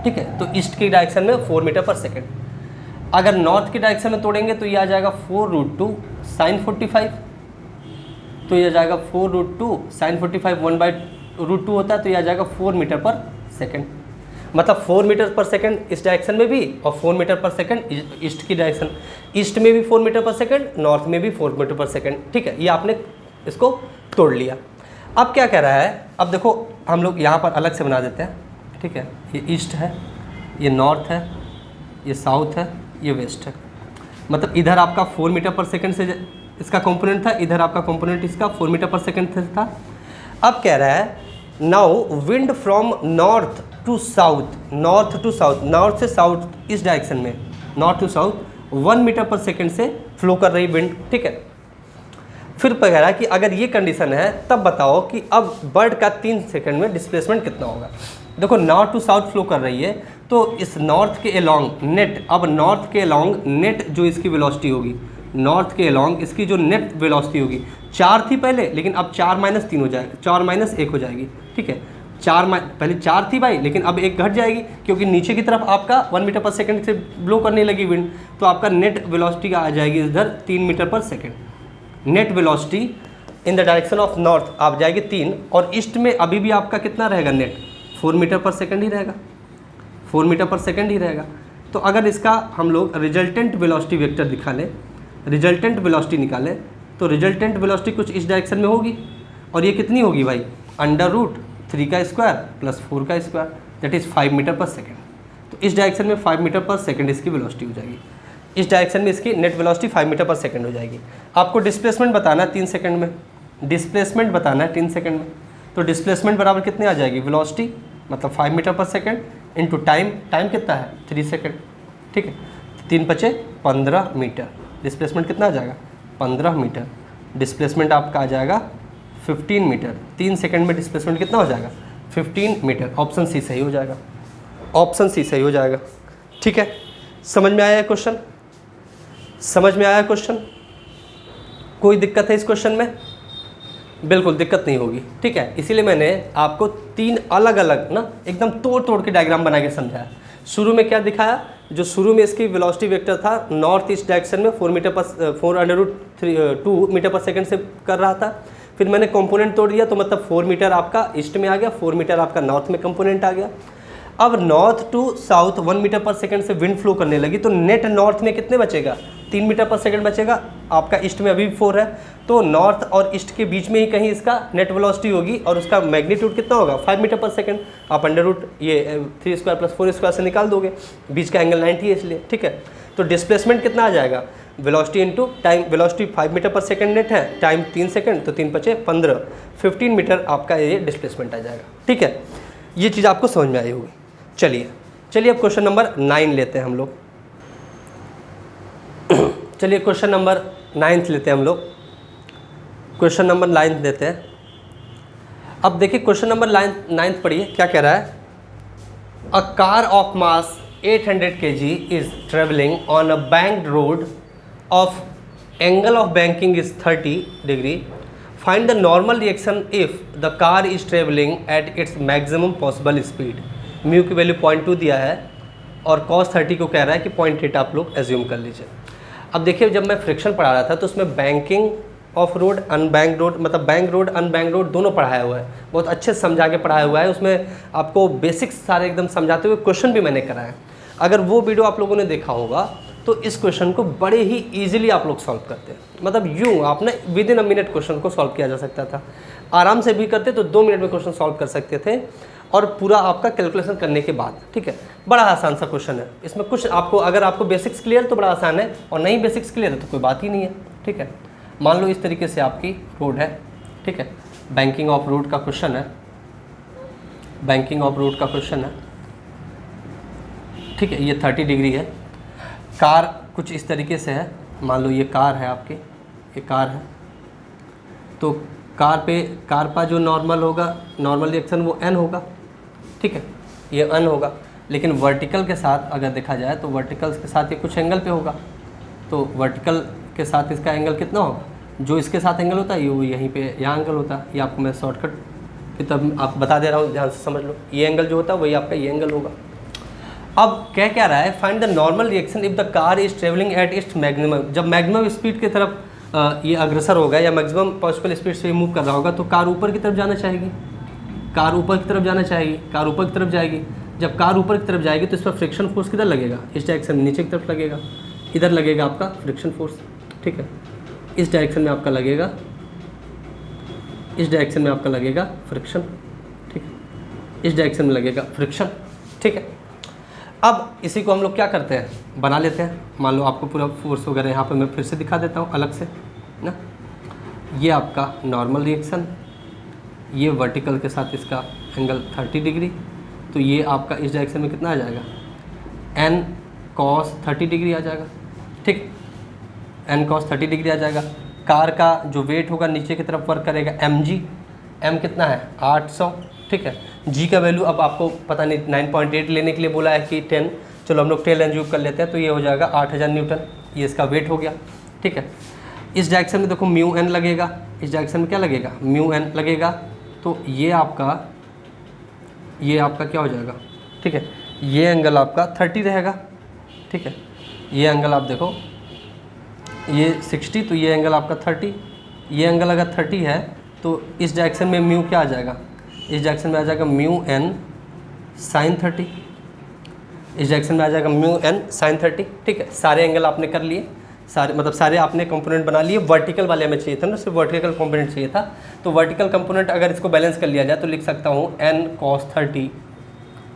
ठीक है, तो ईस्ट की डायरेक्शन में 4 मीटर पर सेकेंड। अगर नॉर्थ की डायरेक्शन में तोड़ेंगे तो ये आ जाएगा 4√2 साइन 45, तो ये आ जाएगा 4√2 साइन 45 1/√2 होता है, तो ये आ जाएगा 4 मीटर पर सेकेंड। मतलब 4 मीटर पर सेकेंड इस डायरेक्शन में भी और 4 मीटर पर सेकेंड ईस्ट की डायरेक्शन, ईस्ट में भी 4 मीटर पर सेकेंड, नॉर्थ में भी 4 मीटर पर सेकेंड। ठीक है, ये आपने इसको तोड़ लिया। अब क्या कह रहा है, अब देखो हम लोग यहाँ पर अलग से बना देते हैं। ठीक है, ये ईस्ट है, ये नॉर्थ है, ये साउथ है, ये वेस्ट है। मतलब इधर आपका 4 मीटर पर सेकेंड से इसका कंपोनेंट था, इधर आपका कंपोनेंट इसका 4 मीटर पर सेकेंड से था। अब कह रहा है now wind from north to south, north से साउथ इस डायरेक्शन में, north to south 1 metre per second से फ्लो कर रही विंड। ठीक है, फिर कह रहा है कि अगर ये कंडीशन है तब बताओ कि अब बर्ड का 3 सेकंड में डिस्प्लेसमेंट कितना होगा। देखो नॉर्थ टू साउथ फ्लो कर रही है, तो इस नॉर्थ के अलोंग नेट, अब नॉर्थ के अलोंग नेट जो इसकी वेलोसिटी होगी, नॉर्थ के अलोंग इसकी जो नेट वेलोसिटी होगी, 4 थी पहले, लेकिन अब 4 - 3 हो जाएगा, 4 - 1 हो जाएगी। ठीक है, पहले 4 थी भाई, लेकिन अब 1 घट जाएगी क्योंकि नीचे की तरफ आपका 1 मीटर पर सेकेंड से ब्लो करने लगी विंड, तो आपका नेट वेलोसिटी आ जाएगी इधर 3 metre per second. Net velocity in the direction of north आप जाएगी 3, और ईस्ट में अभी भी आपका कितना रहेगा नेट, 4 मीटर पर सेकेंड ही रहेगा, 4 मीटर पर सेकेंड ही रहेगा। तो अगर इसका हम लोग रिजल्टेंट वेलोसिटी वेक्टर दिखा लें, रिजल्टेंट वेलोसिटी निकालें, तो रिजल्टेंट वेलोसिटी कुछ इस डायरेक्शन में होगी, और ये कितनी होगी भाई, √3 का स्क्वायर प्लस 4 का square, that is 5 metre per second. तो इस डायरेक्शन में 5 मीटर पर सेकेंड इसकी वेलोसिटी हो जाएगी, इस डायरेक्शन में इसकी net velocity 5 metre per second हो जाएगी। आपको डिस्प्लेसमेंट बताना है 3 सेकेंड में, डिस्प्लेसमेंट बताना है 3 सेकेंड में, तो डिस्प्लेसमेंट बराबर कितने आ जाएगी, वेलोसिटी मतलब 5 metre per second into time, time कितना है 3 सेकेंड। ठीक है, 3 × 5 = 15 मीटर, डिस्प्लेसमेंट कितना आ जाएगा 15 मीटर, डिस्प्लेसमेंट आपका आ जाएगा 15 मीटर। 3 सेकेंड में डिस्प्लेसमेंट कितना हो जाएगा 15 मीटर। ऑप्शन सी सही हो जाएगा, ऑप्शन सी सही हो जाएगा। ठीक है, समझ में आया क्वेश्चन? समझ में आया क्वेश्चन? कोई दिक्कत है इस क्वेश्चन में? बिल्कुल दिक्कत नहीं होगी। ठीक है, इसीलिए मैंने आपको 3 अलग अलग ना एकदम तोड़ तोड़ के डायग्राम बना के समझाया। शुरू में क्या दिखाया, जो शुरू में इसकी वेलोसिटी वेक्टर था नॉर्थ ईस्ट डायरेक्शन में 4/√2 मीटर पर सेकंड से कर रहा था। फिर मैंने कंपोनेंट तोड़ दिया, तो मतलब 4 मीटर आपका ईस्ट में आ गया, 4 मीटर आपका नॉर्थ में कंपोनेंट आ गया। अब north to south 1 metre per second से विंड फ्लो करने लगी, तो नेट नॉर्थ में कितने बचेगा, 3 मीटर पर सेकंड बचेगा। आपका ईस्ट में अभी भी 4 है, तो नॉर्थ और ईस्ट के बीच में ही कहीं इसका नेट वेलोसिटी होगी, और उसका मैग्नीट्यूड कितना होगा, 5 मीटर पर सेकंड। आप अंडर रूट ये 3² + 4² से निकाल दोगे, बीच का एंगल 90 है इसलिए। ठीक है, तो डिस्प्लेसमेंट कितना आ जाएगा, velocity into time. Velocity 5 metre per second net है, टाइम 3 सेकंड, तो 3 × 5 = 15, 15 मीटर आपका ये डिस्प्लेसमेंट आ जाएगा। ठीक है, ये चीज़ आपको समझ में आई होगी। चलिए अब क्वेश्चन नंबर 9 लेते हैं हम लोग। चलिए क्वेश्चन नंबर 9 लेते हैं हम लोग। क्वेश्चन नंबर 9 लेते हैं। अब देखिए क्वेश्चन नंबर 9 पढ़िए, क्या कह रहा है। A car of mass 800 kg is travelling on a banked road of angle of banking is 30 degree. Find the normal reaction if the car is travelling at its maximum possible speed. Mu की value 0.2 दिया है और cos 30 को कह रहा है कि 0.8 आप लोग एज्यूम कर लीजिए। अब देखिए जब मैं फ्रिक्शन पढ़ा रहा था तो उसमें banking of road, unbanked road, मतलब बैंक रोड अनबैंक रोड दोनों पढ़ाया हुआ है, बहुत अच्छे से समझा के पढ़ाया हुआ है। उसमें आपको बेसिक्स सारे एकदम समझाते हुए क्वेश्चन भी मैंने कराया। अगर वो वीडियो आप लोगों ने देखा होगा तो इस क्वेश्चन को बड़े ही ईजिली आप लोग सॉल्व करते हैं। मतलब यूँ आपने विदिन अ मिनट क्वेश्चन को सॉल्व किया जा सकता था, आराम से भी करते तो 2 मिनट में क्वेश्चन सॉल्व कर सकते थे, और पूरा आपका कैलकुलेशन करने के बाद। ठीक है, बड़ा आसान सा क्वेश्चन है, इसमें कुछ आपको, अगर आपको बेसिक्स क्लियर तो बड़ा आसान है, और नहीं बेसिक्स क्लियर है तो कोई बात ही नहीं है। ठीक है, मान लो इस तरीके से आपकी रोड है। ठीक है, बैंकिंग ऑफ रोड का क्वेश्चन है, बैंकिंग ऑफ रोड का क्वेश्चन है। ठीक है, ये 30 डिग्री है। कार कुछ इस तरीके से है, मान लो ये कार है आपकी, ये कार है, तो कार पर जो नॉर्मल होगा, नॉर्मल रिएक्शन वो n होगा। ठीक है, ये n होगा, लेकिन वर्टिकल के साथ अगर देखा जाए तो वर्टिकल के साथ ये कुछ एंगल पे होगा, तो वर्टिकल के साथ इसका एंगल कितना होगा, जो इसके साथ एंगल होता है ये यहीं पे यहाँ एंगल होता है। ये आपको मैं शॉर्टकट की तब आप बता दे रहा हूँ, ध्यान से समझ लो। ये एंगल जो होता है वही आपका ये एंगल होगा। अब क्या रहा है, find the normal reaction if the car is travelling at its maximum. जब मैक्सिमम स्पीड की तरफ ये अग्रसर होगा या मैक्सिमम पॉसिबल स्पीड से मूव कर रहा होगा, तो कार ऊपर की तरफ जाना चाहेगी, कार ऊपर की तरफ जाना चाहेगी, कार ऊपर की तरफ जाएगी। जब कार ऊपर की तरफ जाएगी तो इस पर फ्रिक्शन फोर्स किधर लगेगा, इस डायरेक्शन में नीचे की तरफ लगेगा, इधर लगेगा आपका फ्रिक्शन फोर्स। ठीक है, इस डायरेक्शन में आपका लगेगा, इस डायरेक्शन में आपका लगेगा फ्रिक्शन। ठीक है, इस डायरेक्शन में लगेगा फ्रिक्शन। ठीक है, अब इसी को हम लोग क्या करते हैं, बना लेते हैं। मान लो आपको पूरा फोर्स वगैरह यहाँ पे मैं फिर से दिखा देता हूँ अलग से ना। ये आपका नॉर्मल रिएक्शन, ये वर्टिकल के साथ इसका एंगल 30 डिग्री, तो ये आपका इस डायरेक्शन में कितना आ जाएगा, n cos 30 डिग्री आ जाएगा। ठीक, n cos 30 डिग्री आ जाएगा। कार का जो वेट होगा नीचे की तरफ वर्क करेगा mg, m कितना है 800। ठीक है, g का वैल्यू अब आपको पता नहीं 9.8 लेने के लिए बोला है कि 10, चलो हम लोग 10 एंज्यूम कर लेते हैं, तो ये हो जाएगा 8000 न्यूटन, ये इसका वेट हो गया। ठीक है, इस डायरेक्शन में देखो म्यू n लगेगा, इस डायरेक्शन में क्या लगेगा, म्यू n लगेगा, तो ये आपका क्या हो जाएगा। ठीक है, ये एंगल आपका 30 रहेगा। ठीक है, ये एंगल आप देखो, ये 60, तो ये एंगल आपका 30, ये एंगल अगर 30 है तो इस डायरेक्शन में म्यू क्या आ जाएगा, इस डायरेक्शन में आ जाएगा म्यू n sin 30, इस डायरेक्शन में आ जाएगा म्यू n sin 30। ठीक है, सारे एंगल आपने कर लिए, सारे मतलब सारे आपने कंपोनेंट बना लिए। वर्टिकल वाले में चाहिए था ना, सिर्फ वर्टिकल कंपोनेंट चाहिए था, तो वर्टिकल कंपोनेंट अगर इसको बैलेंस कर लिया जाए तो लिख सकता हूँ n cos 30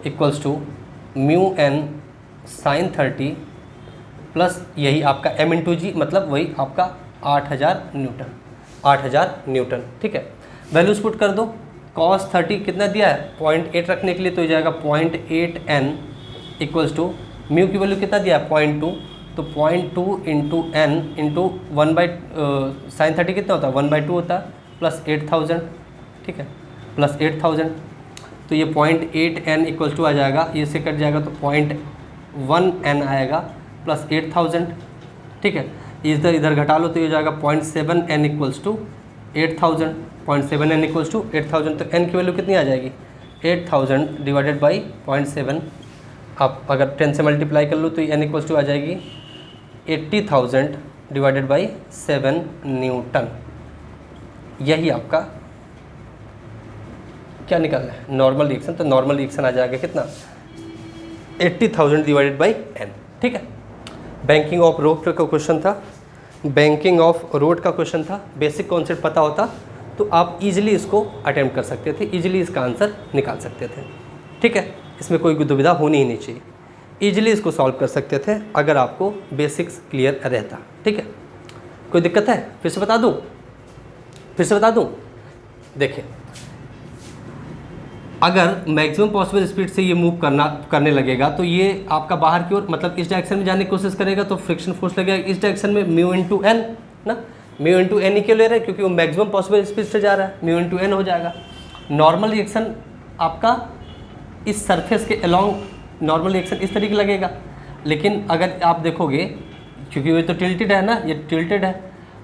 equals to mu n sin 30 plus यही आपका m इंटू जी, मतलब वही आपका 8000 न्यूटन, 8000 न्यूटन। ठीक है, वैल्यूज पुट कर दो। cos 30 कितना दिया है 0.8 रखने के लिए, तो हो जाएगा 0.8 n इक्वल्स टू म्यू की वैल्यू कितना दिया है 0.2, तो 0.2 इंटू n इंटू 1/sin 30 कितना होता है 1/2 होता है, प्लस 8000। ठीक है, प्लस 8000। तो ये 0.8n इक्वल टू आ जाएगा, ये से कट जाएगा तो 0.1n आएगा प्लस 8000, ठीक है। इधर इधर घटा लो तो ये हो जाएगा 0.7n equals to 8000, 0.7n equals to 8000, तो n की वैल्यू कितनी आ जाएगी 8000 डिवाइडेड बाई 0.7। आप अगर 10 से मल्टीप्लाई कर लो तो n इक्वल्स टू आ जाएगी 80,000 डिवाइडेड बाई 7 न्यूटन। यही आपका क्या निकालना है, नॉर्मल रिएक्शन। तो नॉर्मल रिएक्शन आ जाएगा कितना 80,000 डिवाइडेड बाई n, ठीक है। बैंकिंग ऑफ रोड का क्वेश्चन था, बैंकिंग ऑफ रोड का क्वेश्चन था। बेसिक कॉन्सेप्ट पता होता तो आप इजीली इसको अटेम्प्ट कर सकते थे, इजीली इसका आंसर निकाल सकते थे, ठीक है। इसमें कोई दुविधा होनी ही नहीं चाहिए, इजीली इसको सॉल्व कर सकते थे अगर आपको बेसिक्स क्लियर रहता, ठीक है। कोई दिक्कत है, फिर से बता दूँ, देखिए अगर मैक्सिमम पॉसिबल स्पीड से ये मूव करने लगेगा तो ये आपका बाहर की ओर मतलब इस डायरेक्शन में जाने की कोशिश करेगा तो फ्रिक्शन फोर्स लगेगा इस डायरेक्शन में, म्यू इंटू एन ना, म्यू इंटू एन ही क्यों ले रहे हैं, क्योंकि वो मैक्सिमम पॉसिबल स्पीड से जा रहा है, म्यू इंटू एन हो जाएगा। नॉर्मल रिएक्शन आपका इस सरफेस के अलॉन्ग नॉर्मल रिएक्शन इस तरीके लगेगा, लेकिन अगर आप देखोगे क्योंकि ये तो टिल्टेड है ना, ये टिल्टेड है,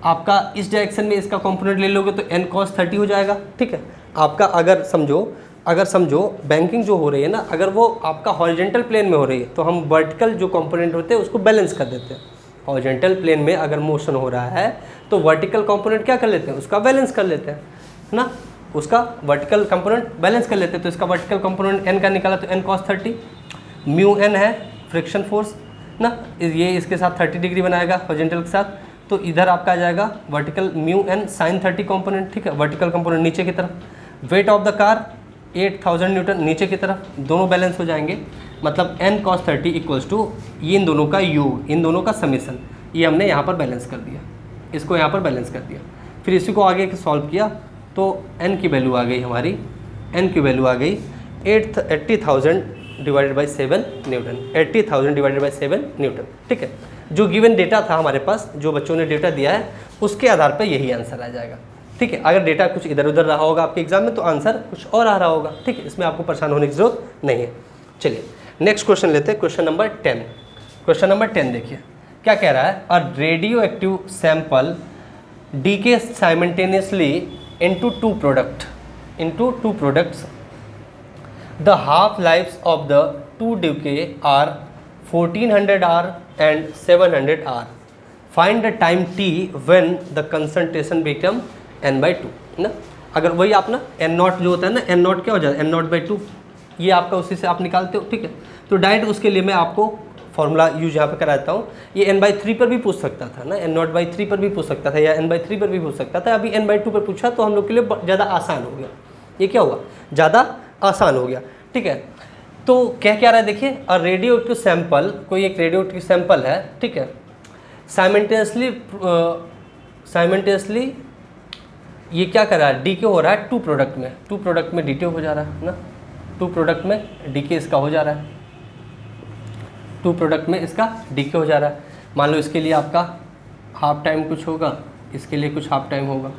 आपका इस डायरेक्शन में इसका कंपोनेंट ले लोगे तो n cos 30 हो जाएगा, ठीक है। आपका अगर समझो बैंकिंग जो हो रही है ना, अगर वो आपका हॉरिजॉन्टल प्लेन में हो रही है तो हम वर्टिकल जो कंपोनेंट होते हैं उसको बैलेंस कर देते हैं। हॉरिजॉन्टल प्लेन में अगर मोशन हो रहा है तो वर्टिकल कंपोनेंट क्या कर लेते हैं, उसका बैलेंस कर लेते हैं ना, उसका वर्टिकल कंपोनेंट बैलेंस कर लेते हैं। तो इसका वर्टिकल कंपोनेंट n का निकाला तो n cos 30, म्यू n है फ्रिक्शन फोर्स ना, ये इसके साथ 30 डिग्री बनाएगा हॉरिजॉन्टल के साथ, तो इधर आपका आ जाएगा vertical mu n sin 30 component, ठीक है। वर्टिकल कंपोनेंट नीचे की तरफ, weight of the car 8000 Newton नीचे की तरफ, दोनों बैलेंस हो जाएंगे, मतलब n cos 30 इक्वल्स टू ये इन दोनों का योग, इन दोनों का समेसन, ये हमने यहाँ पर बैलेंस कर दिया, इसको यहाँ पर बैलेंस कर दिया। फिर इसी को आगे सॉल्व किया तो n की वैल्यू आ गई हमारी, n की वैल्यू आ गई 80,000 divided by 7 Newton, 80,000 divided by 7 Newton, ठीक है। जो गिवन डेटा था हमारे पास, जो बच्चों ने डेटा दिया है उसके आधार पर यही आंसर आ जाएगा, ठीक है। अगर डेटा कुछ इधर उधर रहा होगा आपके एग्जाम में तो आंसर कुछ और आ रहा होगा, ठीक है। इसमें आपको परेशान होने की जरूरत नहीं है। चलिए नेक्स्ट क्वेश्चन लेते हैं, क्वेश्चन नंबर 10। क्वेश्चन नंबर 10 देखिए क्या कह रहा है, a radio active sample decay simultaneously into two products, the half lifes of the two decay are 1400 are and 700 are, find the time t when the concentration become n/2 ना। अगर वही आप ना n0 जो होता है ना, n0 क्या हो जाता है n0/2, ये आपका उसी से आप निकालते हो, ठीक है। तो डायरेक्ट उसके लिए मैं आपको फॉर्मूला यूज यहाँ पे कराता हूँ। ये n/3 पर भी पूछ सकता था ना, n0/3 पर भी पूछ सकता था या n/3 पर भी पूछ सकता था, अभी n/2 पर पूछा तो हम लोग के लिए ज़्यादा आसान हो गया। ये क्या हुआ, ज़्यादा आसान हो गया, ठीक है। तो क्या रहा है देखिए, अ रेडियो एक्टिव सैंपल, कोई एक रेडियो एक्टिव सैंपल है, ठीक है, साइमल्टेनियसली ये क्या कर रहा है, डीके हो रहा है टू प्रोडक्ट में डीके हो जा रहा है ना, टू प्रोडक्ट में डीके इसका हो जा रहा है, टू प्रोडक्ट में इसका डीके हो जा रहा है। मान लो इसके लिए आपका हाफ टाइम कुछ होगा, इसके लिए कुछ हाफ टाइम होगा,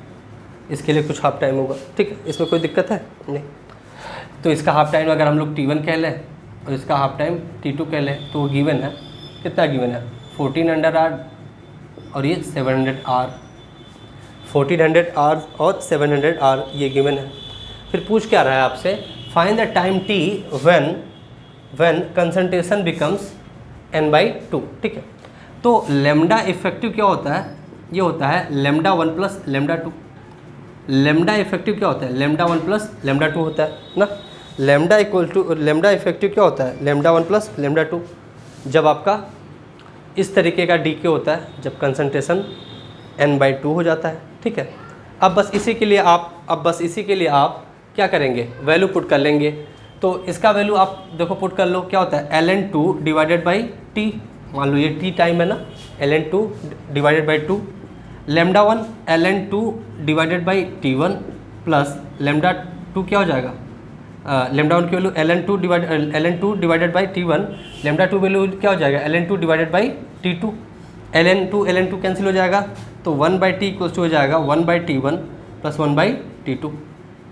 इसके लिए कुछ हाफ टाइम होगा, ठीक है। इसमें कोई दिक्कत है नहीं। तो इसका हाफ टाइम अगर हम लोग T1 कह लें और इसका हाफ टाइम T2 कह लें तो वो गिवन है, कितना गिवन है 1400 आर और ये 700 आर, 1400 आर और 700 आर ये गिवन है। फिर पूछ क्या रहा है आपसे, find the time t when concentration becomes n/2, ठीक है। तो लेमडा इफेक्टिव क्या होता है, ये होता है λ1 प्लस λ2। लेमडा इफेक्टिव क्या होता है, λ1 प्लस λ2 होता है ना। लेमडा इफेक्टिव क्या होता है, λ1 प्लस λ2। जब आपका इस तरीके का डीके होता है, जब कंसंट्रेशन n/2 हो जाता है, ठीक है। अब बस इसी के लिए आप क्या करेंगे, वैल्यू पुट कर लेंगे। तो इसका वैल्यू आप देखो पुट कर लो, क्या होता है ln2 डिवाइडेड बाई टी, मान लो ये t टाइम है ना, ln2 divided by 2, λ1 ln2 divided by t1 plus λ2 क्या हो जाएगा, λ1 की value ln2 divided by t1, λ2 value क्या हो जाएगा ln2 divided by t2, ln2 cancel हो जाएगा तो 1/t इक्वल्स टू हो जाएगा 1/t1 प्लस 1/t2।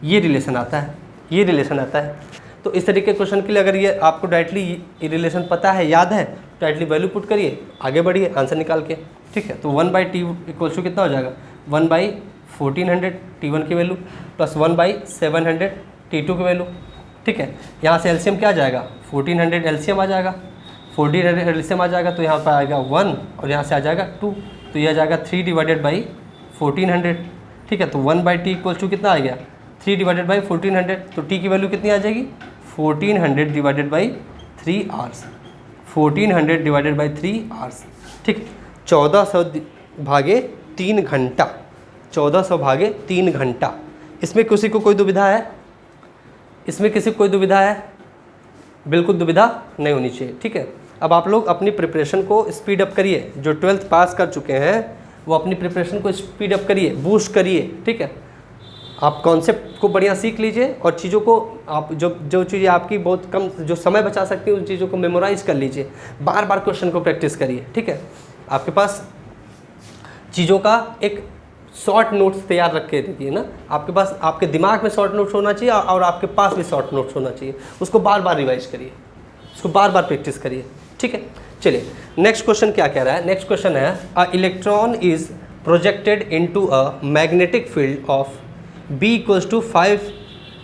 ये रिलेशन आता है, ये रिलेशन आता है। तो इस तरीके के क्वेश्चन के लिए अगर ये आपको डायरेक्टली ये रिलेशन पता है, याद है, तो डायरेक्टली वैल्यू पुट करिए, आगे बढ़िए आंसर निकाल के, ठीक है। तो 1/t इक्वल्स टू कितना हो जाएगा, 1/1400 T1 की वैल्यू प्लस 1/700 T2 की वैल्यू, ठीक है। यहाँ से एलसीएम क्या आ जाएगा, 1400 एलसीएम आ जाएगा, 1400 एलसीएम आ जाएगा, तो यहाँ पर आएगा 1 और यहाँ से आ जाएगा 2, तो ये आ जाएगा 3/1400, ठीक है। तो 1/t इक्वल्स टू कितना आ गया, 3/1400, तो t की वैल्यू कितनी आ जाएगी, 1400/3 आवर्स, 1400/3 आवर्स, ठीक। 1400 भागे 3 घंटा, 1400 भागे 3 घंटा। इसमें किसी को कोई दुविधा है, इसमें किसी को कोई दुविधा है, बिल्कुल दुविधा नहीं होनी चाहिए, ठीक है। अब आप लोग अपनी प्रिपरेशन को स्पीड अप करिए, जो 12th पास कर चुके हैं वो अपनी प्रिपरेशन को स्पीड अप करिए, बूस्ट करिए, ठीक है। आप कॉन्सेप्ट को बढ़िया सीख लीजिए और चीज़ों को आप जो चीज़ें आपकी बहुत कम जो समय बचा सकती हैं उन चीज़ों को मेमोराइज कर लीजिए, बार बार क्वेश्चन को प्रैक्टिस करिए, ठीक है। आपके पास चीज़ों का एक शॉर्ट नोट्स तैयार रख के देखिए ना, आपके पास आपके दिमाग में शॉर्ट नोट्स होना चाहिए और आपके पास भी शॉर्ट नोट्स होना चाहिए, उसको बार बार रिवाइज करिए, उसको बार बार प्रैक्टिस करिए, ठीक है। चलिए नेक्स्ट क्वेश्चन क्या कह रहा है, नेक्स्ट क्वेश्चन है a electron is projected into a magnetic field of B equals to 5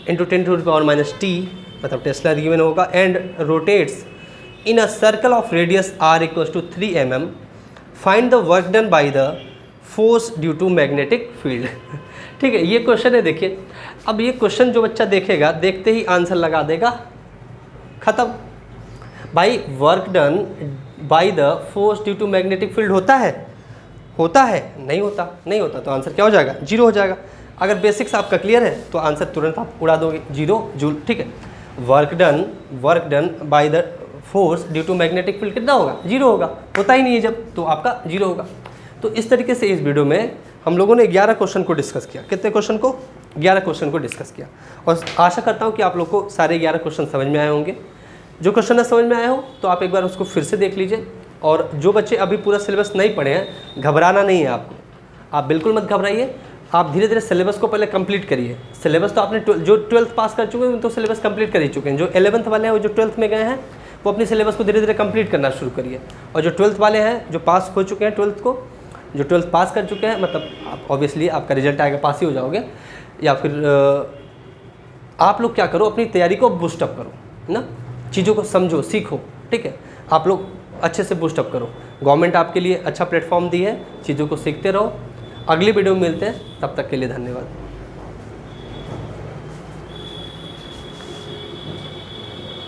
× 10⁻⁻t, मतलब टेस्ला गिवन होगा, and rotates in a circle of radius r equals to 3 mm, find the work done by the force due to magnetic field. ठीक है, ये question है। देखिए अब ये question जो बच्चा देखेगा देखते ही आंसर लगा देगा, खत्म भाई। Work done by the force due to magnetic field होता है, होता है, नहीं होता, नहीं होता, तो आंसर क्या हो जाएगा, 0 हो जाएगा। अगर बेसिक्स आपका क्लियर है तो आंसर तुरंत आप उड़ा दोगे, 0 जूल, ठीक है। Work done by the force due to magnetic field कितना होगा, 0 होगा, होता ही नहीं है जब, तो आपका 0 होगा। तो इस तरीके से इस वीडियो में हम लोगों ने 11 क्वेश्चन को डिस्कस किया। कितने क्वेश्चन को, 11 क्वेश्चन को डिस्कस किया, और आशा करता हूँ कि आप लोग को सारे 11 क्वेश्चन समझ में आए होंगे। जो क्वेश्चन न समझ में आए हो तो आप एक बार उसको फिर से देख लीजिए, और जो बच्चे अभी पूरा सिलेबस नहीं पढ़े हैं, घबराना नहीं है आपको, आप बिल्कुल मत घबराइए। आप धीरे धीरे सिलेबस को पहले कंप्लीट करिए। सिलेबस तो आपने जो 12th पास कर चुके हैं तो सिलेबस कंप्लीट कर ही चुके हैं। जो 11th वाले हैं वो जो 12th में गए हैं वो अपनी सिलेबस को धीरे धीरे कंप्लीट करना शुरू करिए। और जो 12th वाले हैं जो पास हो चुके हैं 12th को, जो 12th पास कर चुके हैं, मतलब आप ऑब्वियसली आपका रिजल्ट आएगा, पास ही हो जाओगे। या फिर आप लोग क्या करो, अपनी तैयारी को बूस्टअप करो ना, चीज़ों को समझो, सीखो, ठीक है। आप लोग अच्छे से बूस्टअप करो। गवर्नमेंट आपके लिए अच्छा प्लेटफॉर्म दी है, चीज़ों को सीखते रहो। अगली वीडियो में मिलते हैं, तब तक के लिए धन्यवाद।